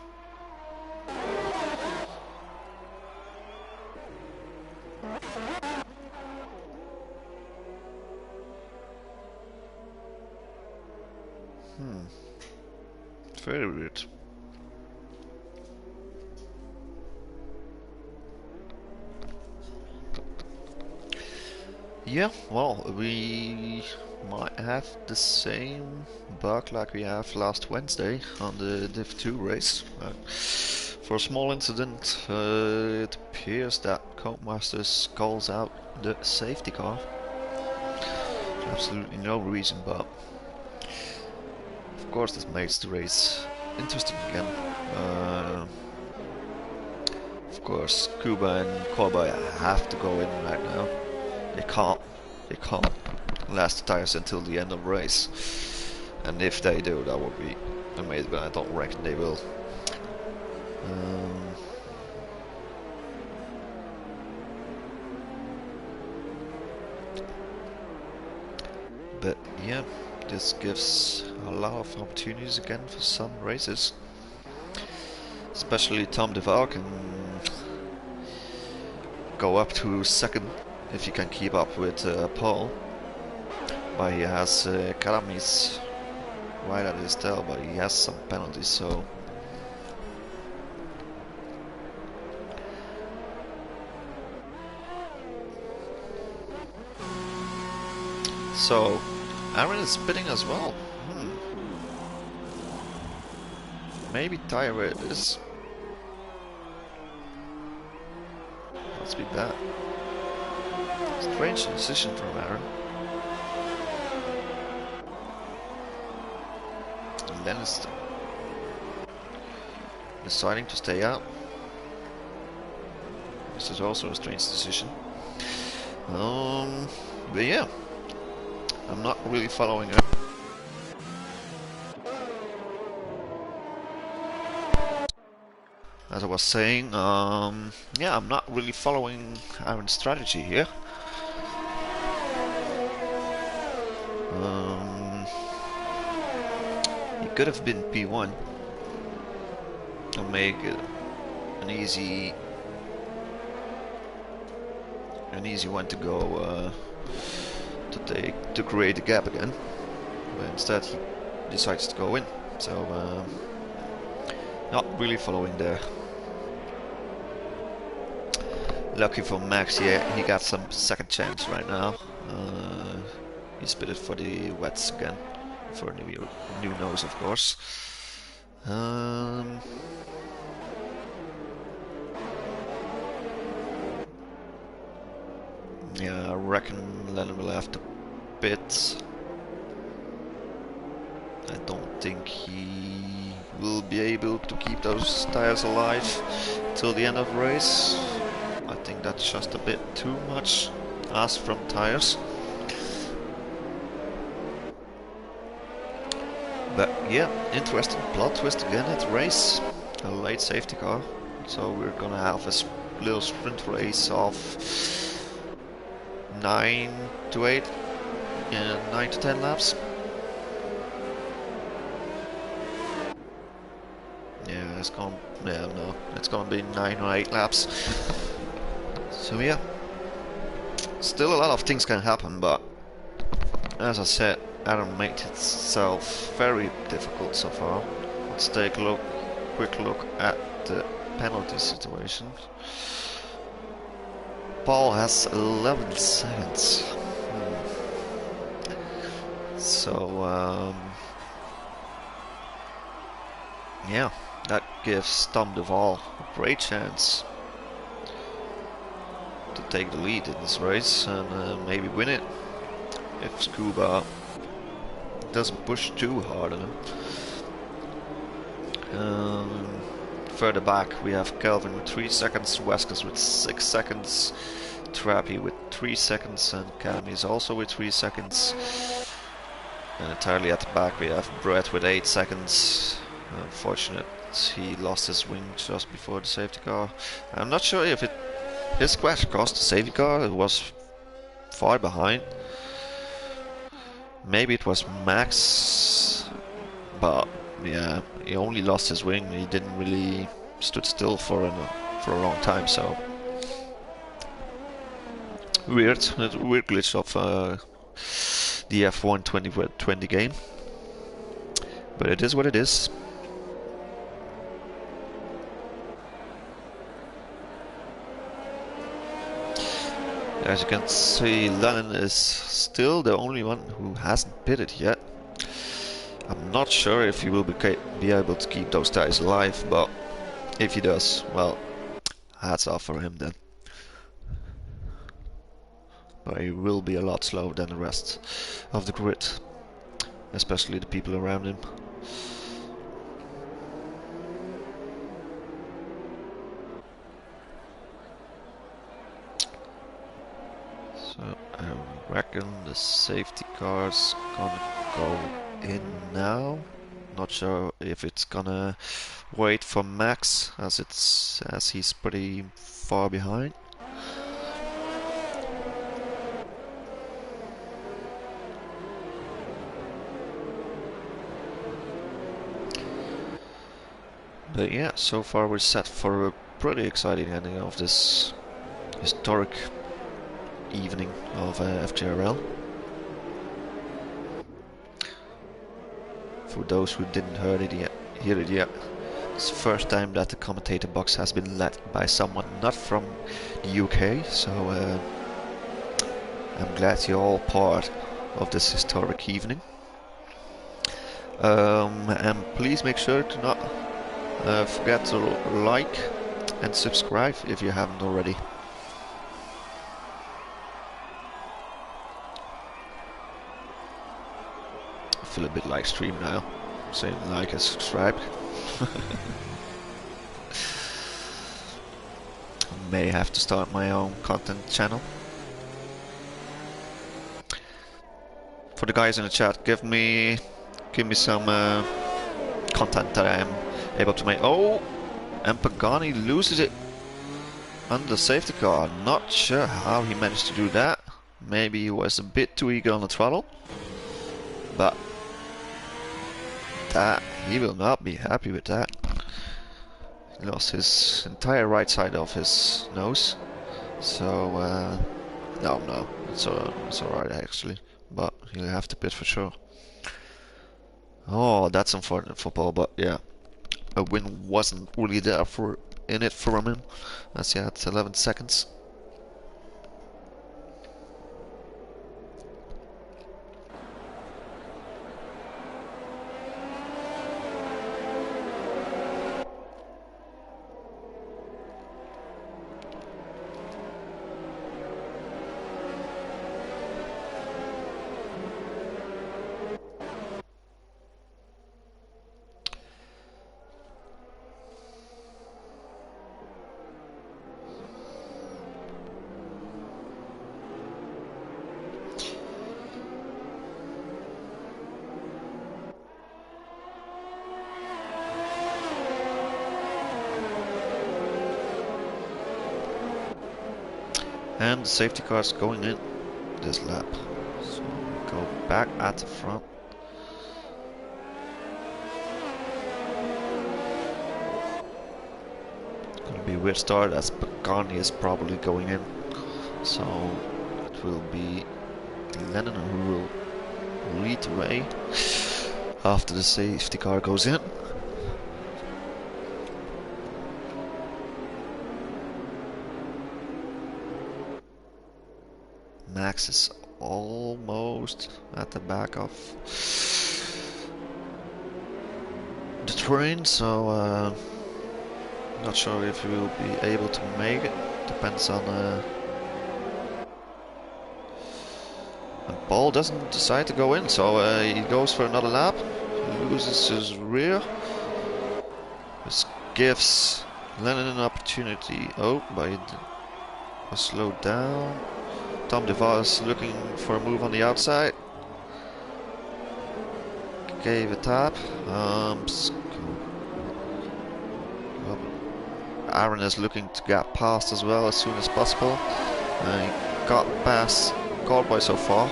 Very weird. Yeah, well, we might have the same bug like we have last Wednesday on the Div 2 race. For a small incident, it appears that Codemasters calls out the safety car. Absolutely no reason, but of course this makes the race interesting again. Of course, Kuba and Corboy have to go in right now. They can't last the tires until the end of the race. And if they do, that would be amazing, but I don't reckon they will. But yeah, this gives a lot of opportunities again for some races. Especially Tom DeVal can go up to second if he can keep up with Paul. But he has Karamis right at his tail, but he has some penalties, so... So, Aaron is spinning as well. Maybe tire where it is. Must be bad. Strange decision from Aaron. And then it's deciding to stay out. This is also a strange decision. But yeah, I'm not really following up. As I was saying, yeah, I'm not really following Aaron's strategy here. He could have been P1 and make an easy an easy one to go to create a gap again. But instead he decides to go in. So not really following there. Lucky for Max, he got some second chance right now. He spit it for the wets again, for a new nose, of course. Yeah, I reckon Lennon will have to pit. I don't think he will be able to keep those tires alive till the end of the race. I think that's just a bit too much asked from tires. But yeah, interesting plot twist again at the race. A late safety car. So we're gonna have a little sprint race of 9 to 8 and 9 to 10 laps. Yeah, it's gonna be 9 or 8 laps. So yeah, still a lot of things can happen, but as I said, Adam made itself very difficult so far. Let's take a quick look at the penalty situation. Paul has 11 seconds. So yeah, that gives Tom Duval a great chance to take the lead in this race and maybe win it if Scuba doesn't push too hard on him. Further back we have Kelvin with 3 seconds, Weskus with 6 seconds, Trappy with 3 seconds, and Cam is also with 3 seconds. And entirely at the back we have Brett with 8 seconds. Unfortunate, he lost his wing just before the safety car. I'm not sure if his crash cost the safety car. It was far behind. Maybe it was Max, but yeah, he only lost his wing. He didn't really stood still for a long time. So weird glitch of the F1 2020 game. But it is what it is. As you can see, Lennon is still the only one who hasn't pitted yet. I'm not sure if he will be able to keep those tires alive, but if he does, well, hats off for him then. But he will be a lot slower than the rest of the grid, especially the people around him. So I reckon the safety car's gonna go in now. Not sure if it's gonna wait for Max as he's pretty far behind. But yeah, so far we're set for a pretty exciting ending of this historic evening of FTRL. For those who didn't hear it yet, it's the first time that the commentator box has been led by someone not from the UK, so I'm glad you're all part of this historic evening. And please make sure to not forget to like and subscribe if you haven't already. I feel a bit like stream now, saying like and subscribe. I may have to start my own content channel. For the guys in the chat, give me some content that I am able to make. Oh, and Pagani loses it under the safety car. Not sure how he managed to do that. Maybe he was a bit too eager on the throttle, but that he will not be happy with that. He lost his entire right side of his nose, so No, it's alright actually, but he'll have to pit for sure. Oh, that's unfortunate for Paul, but yeah, a win wasn't really there for in it for him, as he had 11 seconds. And the safety car's going in this lap. So we go back at the front. Gonna be a weird start as Pagani is probably going in. So it will be Lennon who will lead the way after the safety car goes in. Max is almost at the back of the train, so not sure if he will be able to make it. Depends on and Paul doesn't decide to go in, so he goes for another lap. He loses his rear. This gives Lennon an opportunity. Oh, but he was slowed down. Tom DeVos looking for a move on the outside. Gave a tap. Aaron is looking to get past as well as soon as possible. He got past Cowboy so far.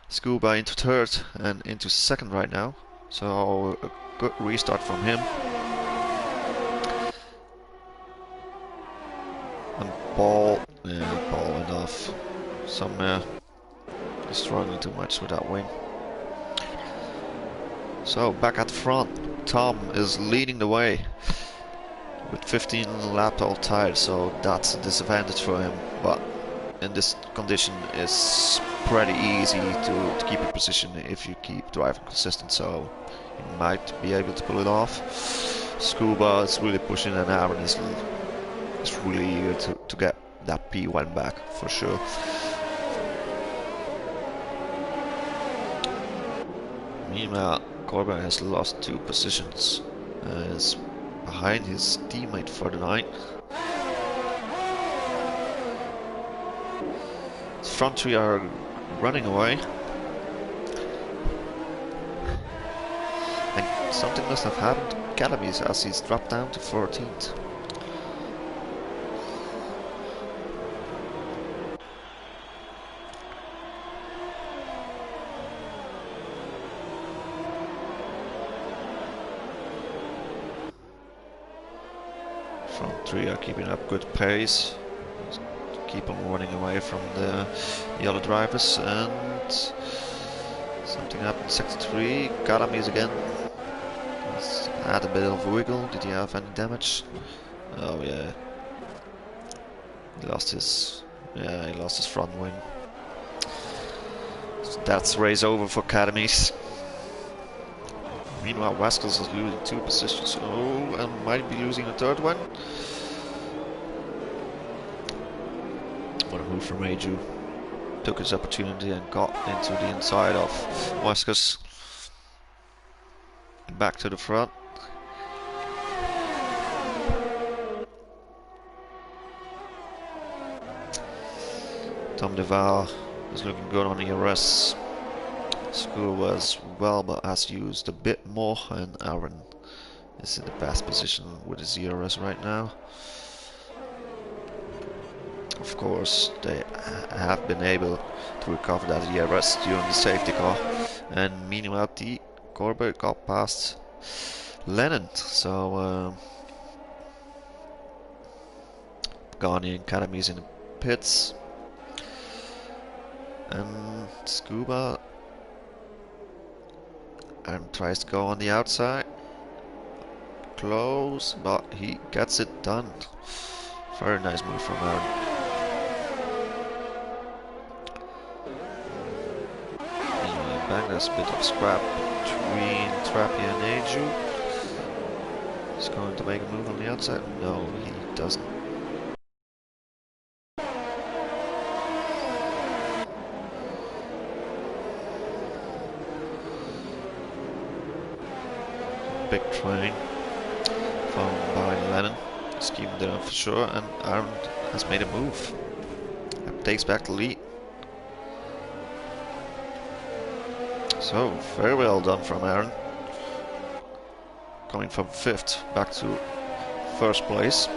Scuba into third and into second right now. So a good restart from him. And Paul, yeah, Paul went off somewhere. He's struggling too much with that wing. So back at the front, Tom is leading the way with 15 laps all tied, so that's a disadvantage for him. But in this condition, it's pretty easy to keep your position if you keep driving consistent. So you might be able to pull it off. Scuba is really pushing, and Aaron is really eager to get that P1 back for sure. Meanwhile, Corbin has lost 2 positions. Is behind his teammate for the 9. The front 3 are running away. And something must have happened to Calamis as he's dropped down to 14th. Front 3 are keeping up good pace. Keep on running away from the other drivers, and something happened in sector 3. Karamis again. He's had a bit of a wiggle. Did he have any damage? Oh yeah. He lost his front wing. So that's race over for Karamis. Meanwhile, Waskels is losing 2 positions. Oh, and might be losing a 3rd one. What a move from Eiju. Took his opportunity and got into the inside of Waskels. Back to the front. Tom DeVal is looking good on the ERS. School was well, but has used a bit more, and Aaron is in the best position with his ERS right now. Of course, they have been able to recover that ERS during the safety car, and meanwhile the Corbett got past Lennon, so Garni and Academy is in a pits. And Scuba and tries to go on the outside. Close, but he gets it done. Very nice move from Aaron. Bang, there's a bit of scrap between Trappy and Eiju. He's going to make a move on the outside. No, he doesn't. Big train found by Lennon. Scheming there for sure, and Aaron has made a move and takes back the lead. So, very well done from Aaron. Coming from 5th back to 1st place.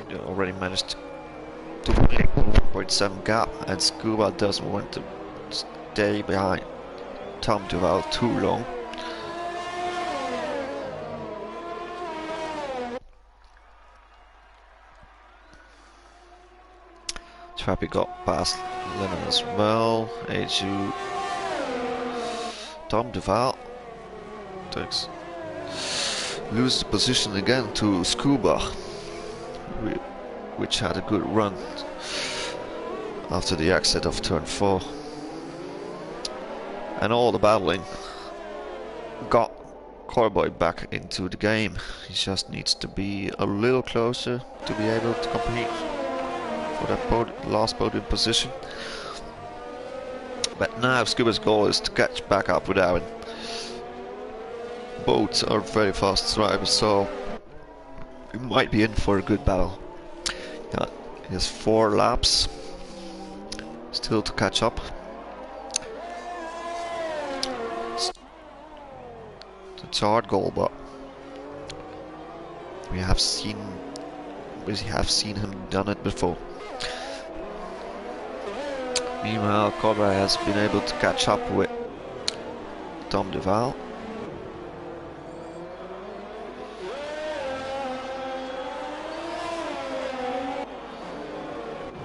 They already managed to make a 1.7 gap, and Scuba doesn't want to stay behind Tom Duval too long. Trappy got past Lennon as well. Eiju, Tom Duval loses position again to Scuba, which had a good run after the exit of turn 4. And all the battling got Cowboy back into the game. He just needs to be a little closer to be able to compete for that last podium position. But now Scuba's goal is to catch back up with Aaron. Both are very fast drivers, so we might be in for a good battle. Yeah, he has 4 laps still to catch up. It's a hard goal, but we have seen him done it before. Meanwhile, Cobra has been able to catch up with Tom Duval.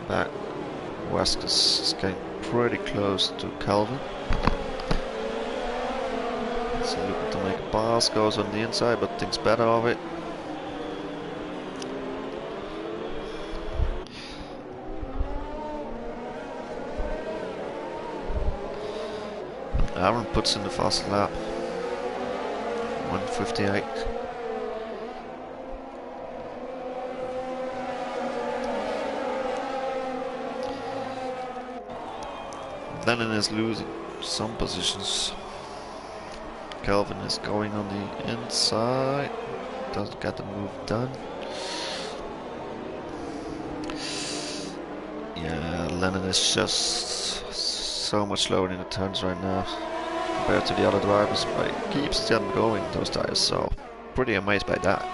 Back, West is getting pretty close to Calvin. So looking to make a pass, goes on the inside, but thinks better of it. Aaron puts in the fast lap. 1:58. Lennon is losing some positions. Kelvin is going on the inside. Doesn't get the move done. Yeah, Lennon is just so much slower in the turns right now compared to the other drivers, but he keeps them going, those tires, so pretty amazed by that.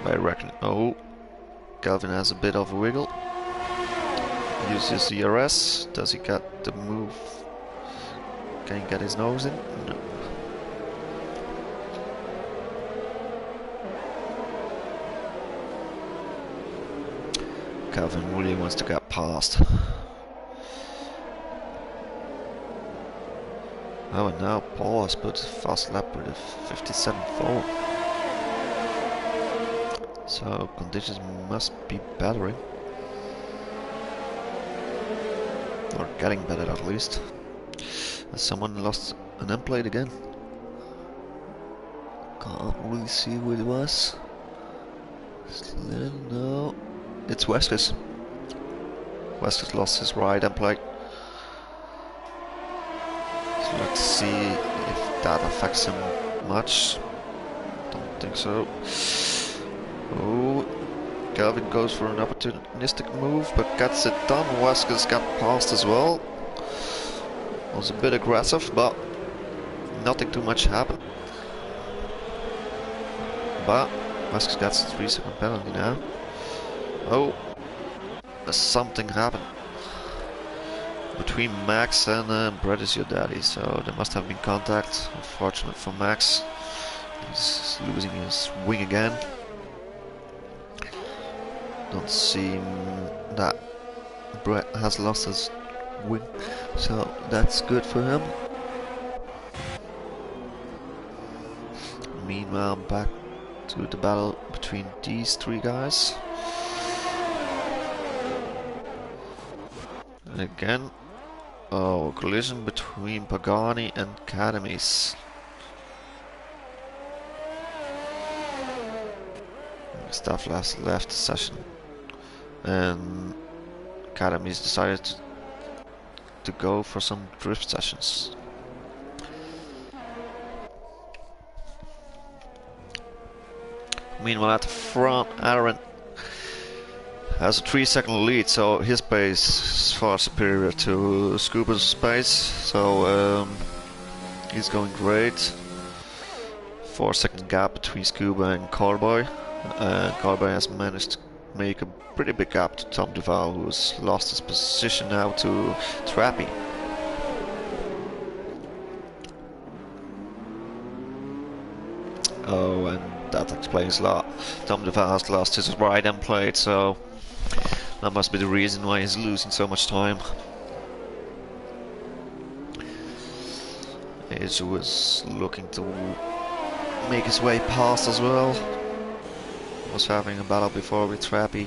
I reckon, oh, Kelvin has a bit of a wiggle. Uses the RS, does he get the move? Can he get his nose in? No. Kelvin really wants to get past. Oh, and now Paul has put a fast lap with a 57.4. So conditions must be bettering. Or getting better at least. Has someone lost an end plate again? Can't really see who it was. No, it's Weskers. Weskers lost his right end plate. So let's see if that affects him much. Don't think so. Oh, Kelvin goes for an opportunistic move, but gets it done. Weskers got past as well. Was a bit aggressive, but nothing too much happened. But Weskers gets a 3-second penalty now. Oh, something happened. between Max and Brett is your daddy, so there must have been contact. Unfortunate for Max. He's losing his wing again. Don't seem that Brett has lost his wing, so that's good for him. Meanwhile, back to the battle between these three guys. And again, oh, collision between Pagani and Academies. Staff left the session, and Academies decided to go for some drift sessions. Meanwhile, at the front, Aaron has a 3-second lead, so his pace is far superior to Scuba's pace, so he's going great. 4-second gap between Scuba and Carboy. Carboy has managed to make a pretty big gap to Tom Duval, who has lost his position now to Trappy. Oh, and that explains a lot. Tom Duval has lost his right end plate, so that must be the reason why he's losing so much time. He was looking to make his way past as well. Was having a battle before with Trappy,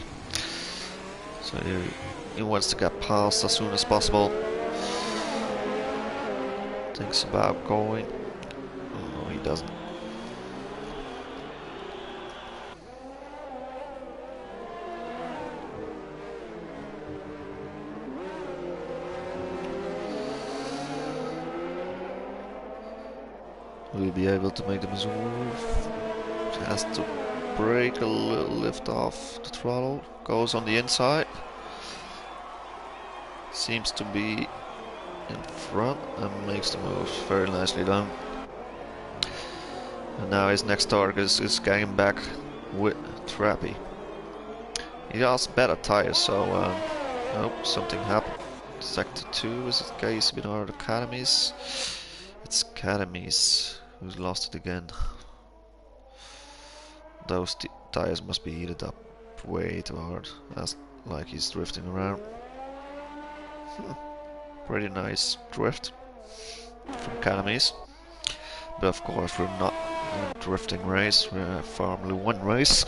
so he wants to get past as soon as possible. Thinks about going. Oh, he doesn't. Will he be able to make the move? Has to brake a little, lift off the throttle, goes on the inside, seems to be in front and makes the move. Very nicely done. And now his next target is getting back with Trappy. He has better tires, so oh, something happened. Sector 2 is the case with our Academies. It's Academies who's lost it again. Those tires must be heated up way too hard, as like he's drifting around. Pretty nice drift from Academies, but of course we're not in a drifting race, we're a Formula 1 race,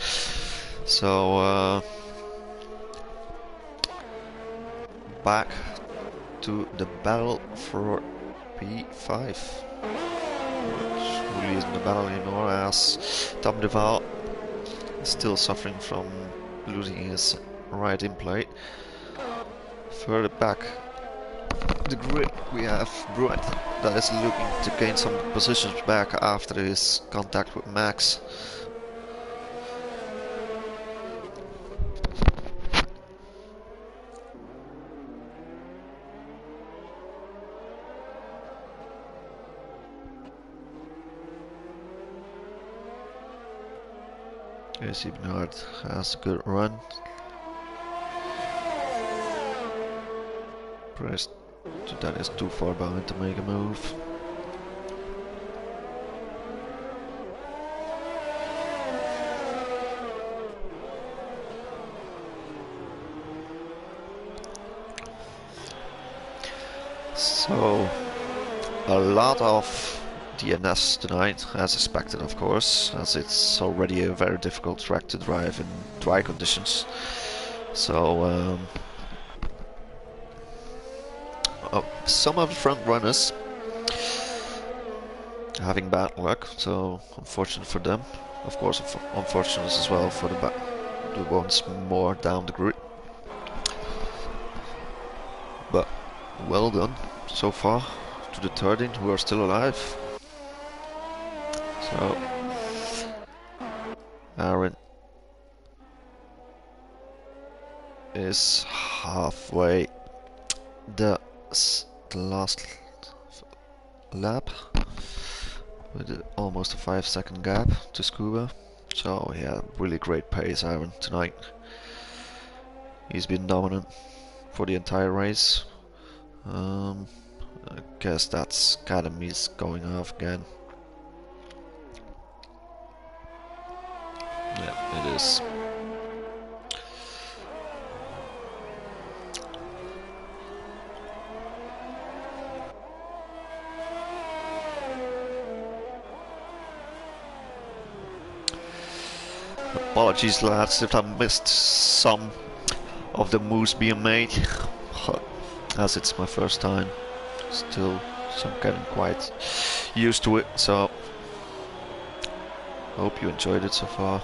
so back to the battle for P5. Which really isn't a battle anymore, as Tom Duval still suffering from losing his right in plate. Further back the grid we have Brett that is looking to gain some positions back after his contact with Max. Yes, Bernard has a good run. Pressed that is too far behind to make a move. So a lot of DNS tonight, as expected of course, as it's already a very difficult track to drive in dry conditions. So some of the front runners having bad luck, so unfortunate for them. Of course, unfortunate as well for the ones more down the grid. But well done so far to the 13 who are still alive. So Aaron is halfway the last lap with almost a 5-second gap to Scuba. So yeah, really great pace Aaron tonight. He's been dominant for the entire race, I guess that's Academy's going off again. Yeah, it is. Apologies lads if I missed some of the moves being made, as it's my first time. Still, so I'm getting quite used to it, so hope you enjoyed it so far.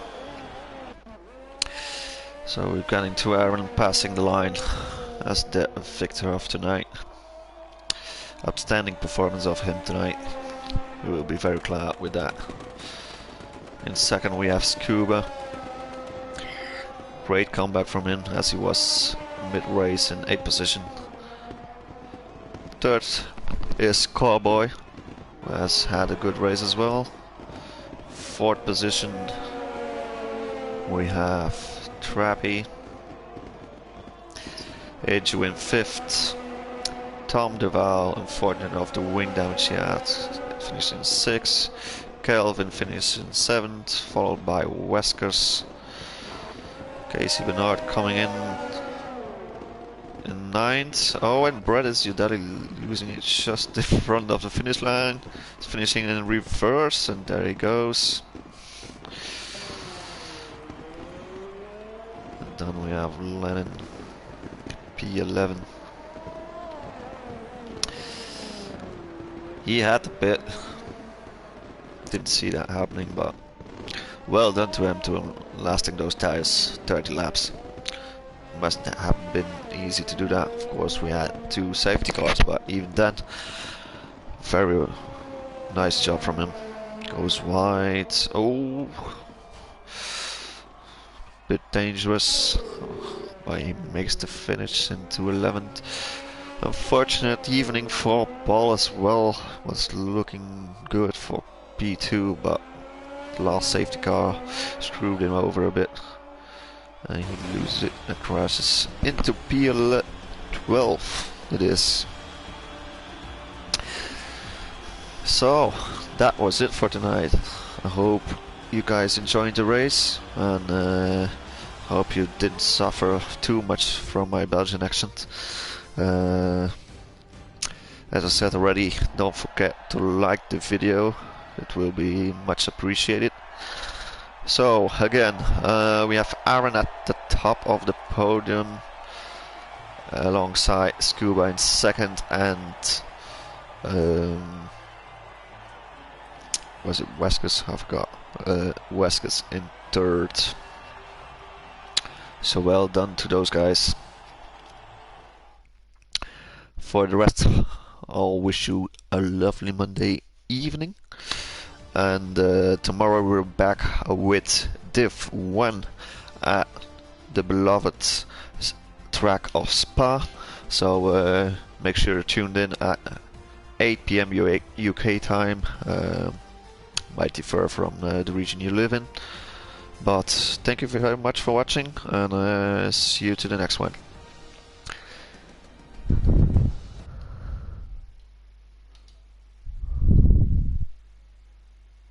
So we're getting to Aaron passing the line as the victor of tonight. Outstanding performance of him tonight. We will be very glad with that. In second we have Scuba. Great comeback from him as he was mid-race in 8th position. Third is Cowboy, who has had a good race as well. 4th position we have Trappy. Eju in 5th. Tom Duval, unfortunate of the wing damage he had, finished in 6th. Kelvin finished in 7th, followed by Weskers. Casey Bernard coming in 9th. Oh, and Brett is Udali losing it just in front of the finish line. He's finishing in reverse, and there he goes. And then we have Lennon, P11. He had the bit. Didn't see that happening, but well done to him to lasting those tires 30 laps. Must have been easy to do that. Of course, we had 2 safety cars, but even then, very nice job from him. Goes wide. Oh, bit dangerous, but he makes the finish into 11th. Unfortunate evening for Paul as well. Was looking good for P2, but the last safety car screwed him over a bit. And he loses it and crashes into P12. It is. So that was it for tonight. I hope you guys enjoyed the race, and hope you didn't suffer too much from my Belgian accent. As I said already, don't forget to like the video. It will be much appreciated. So again, we have Aaron at the top of the podium, alongside Scuba in 2nd, and was it Weskers? I forgot. Weskers in 3rd. So well done to those guys. For the rest, I'll wish you a lovely Monday evening. And tomorrow we're back with Div 1 at the beloved track of Spa. So make sure you're tuned in at 8 PM UK time. Might differ from the region you live in. But thank you very much for watching, and see you to the next one.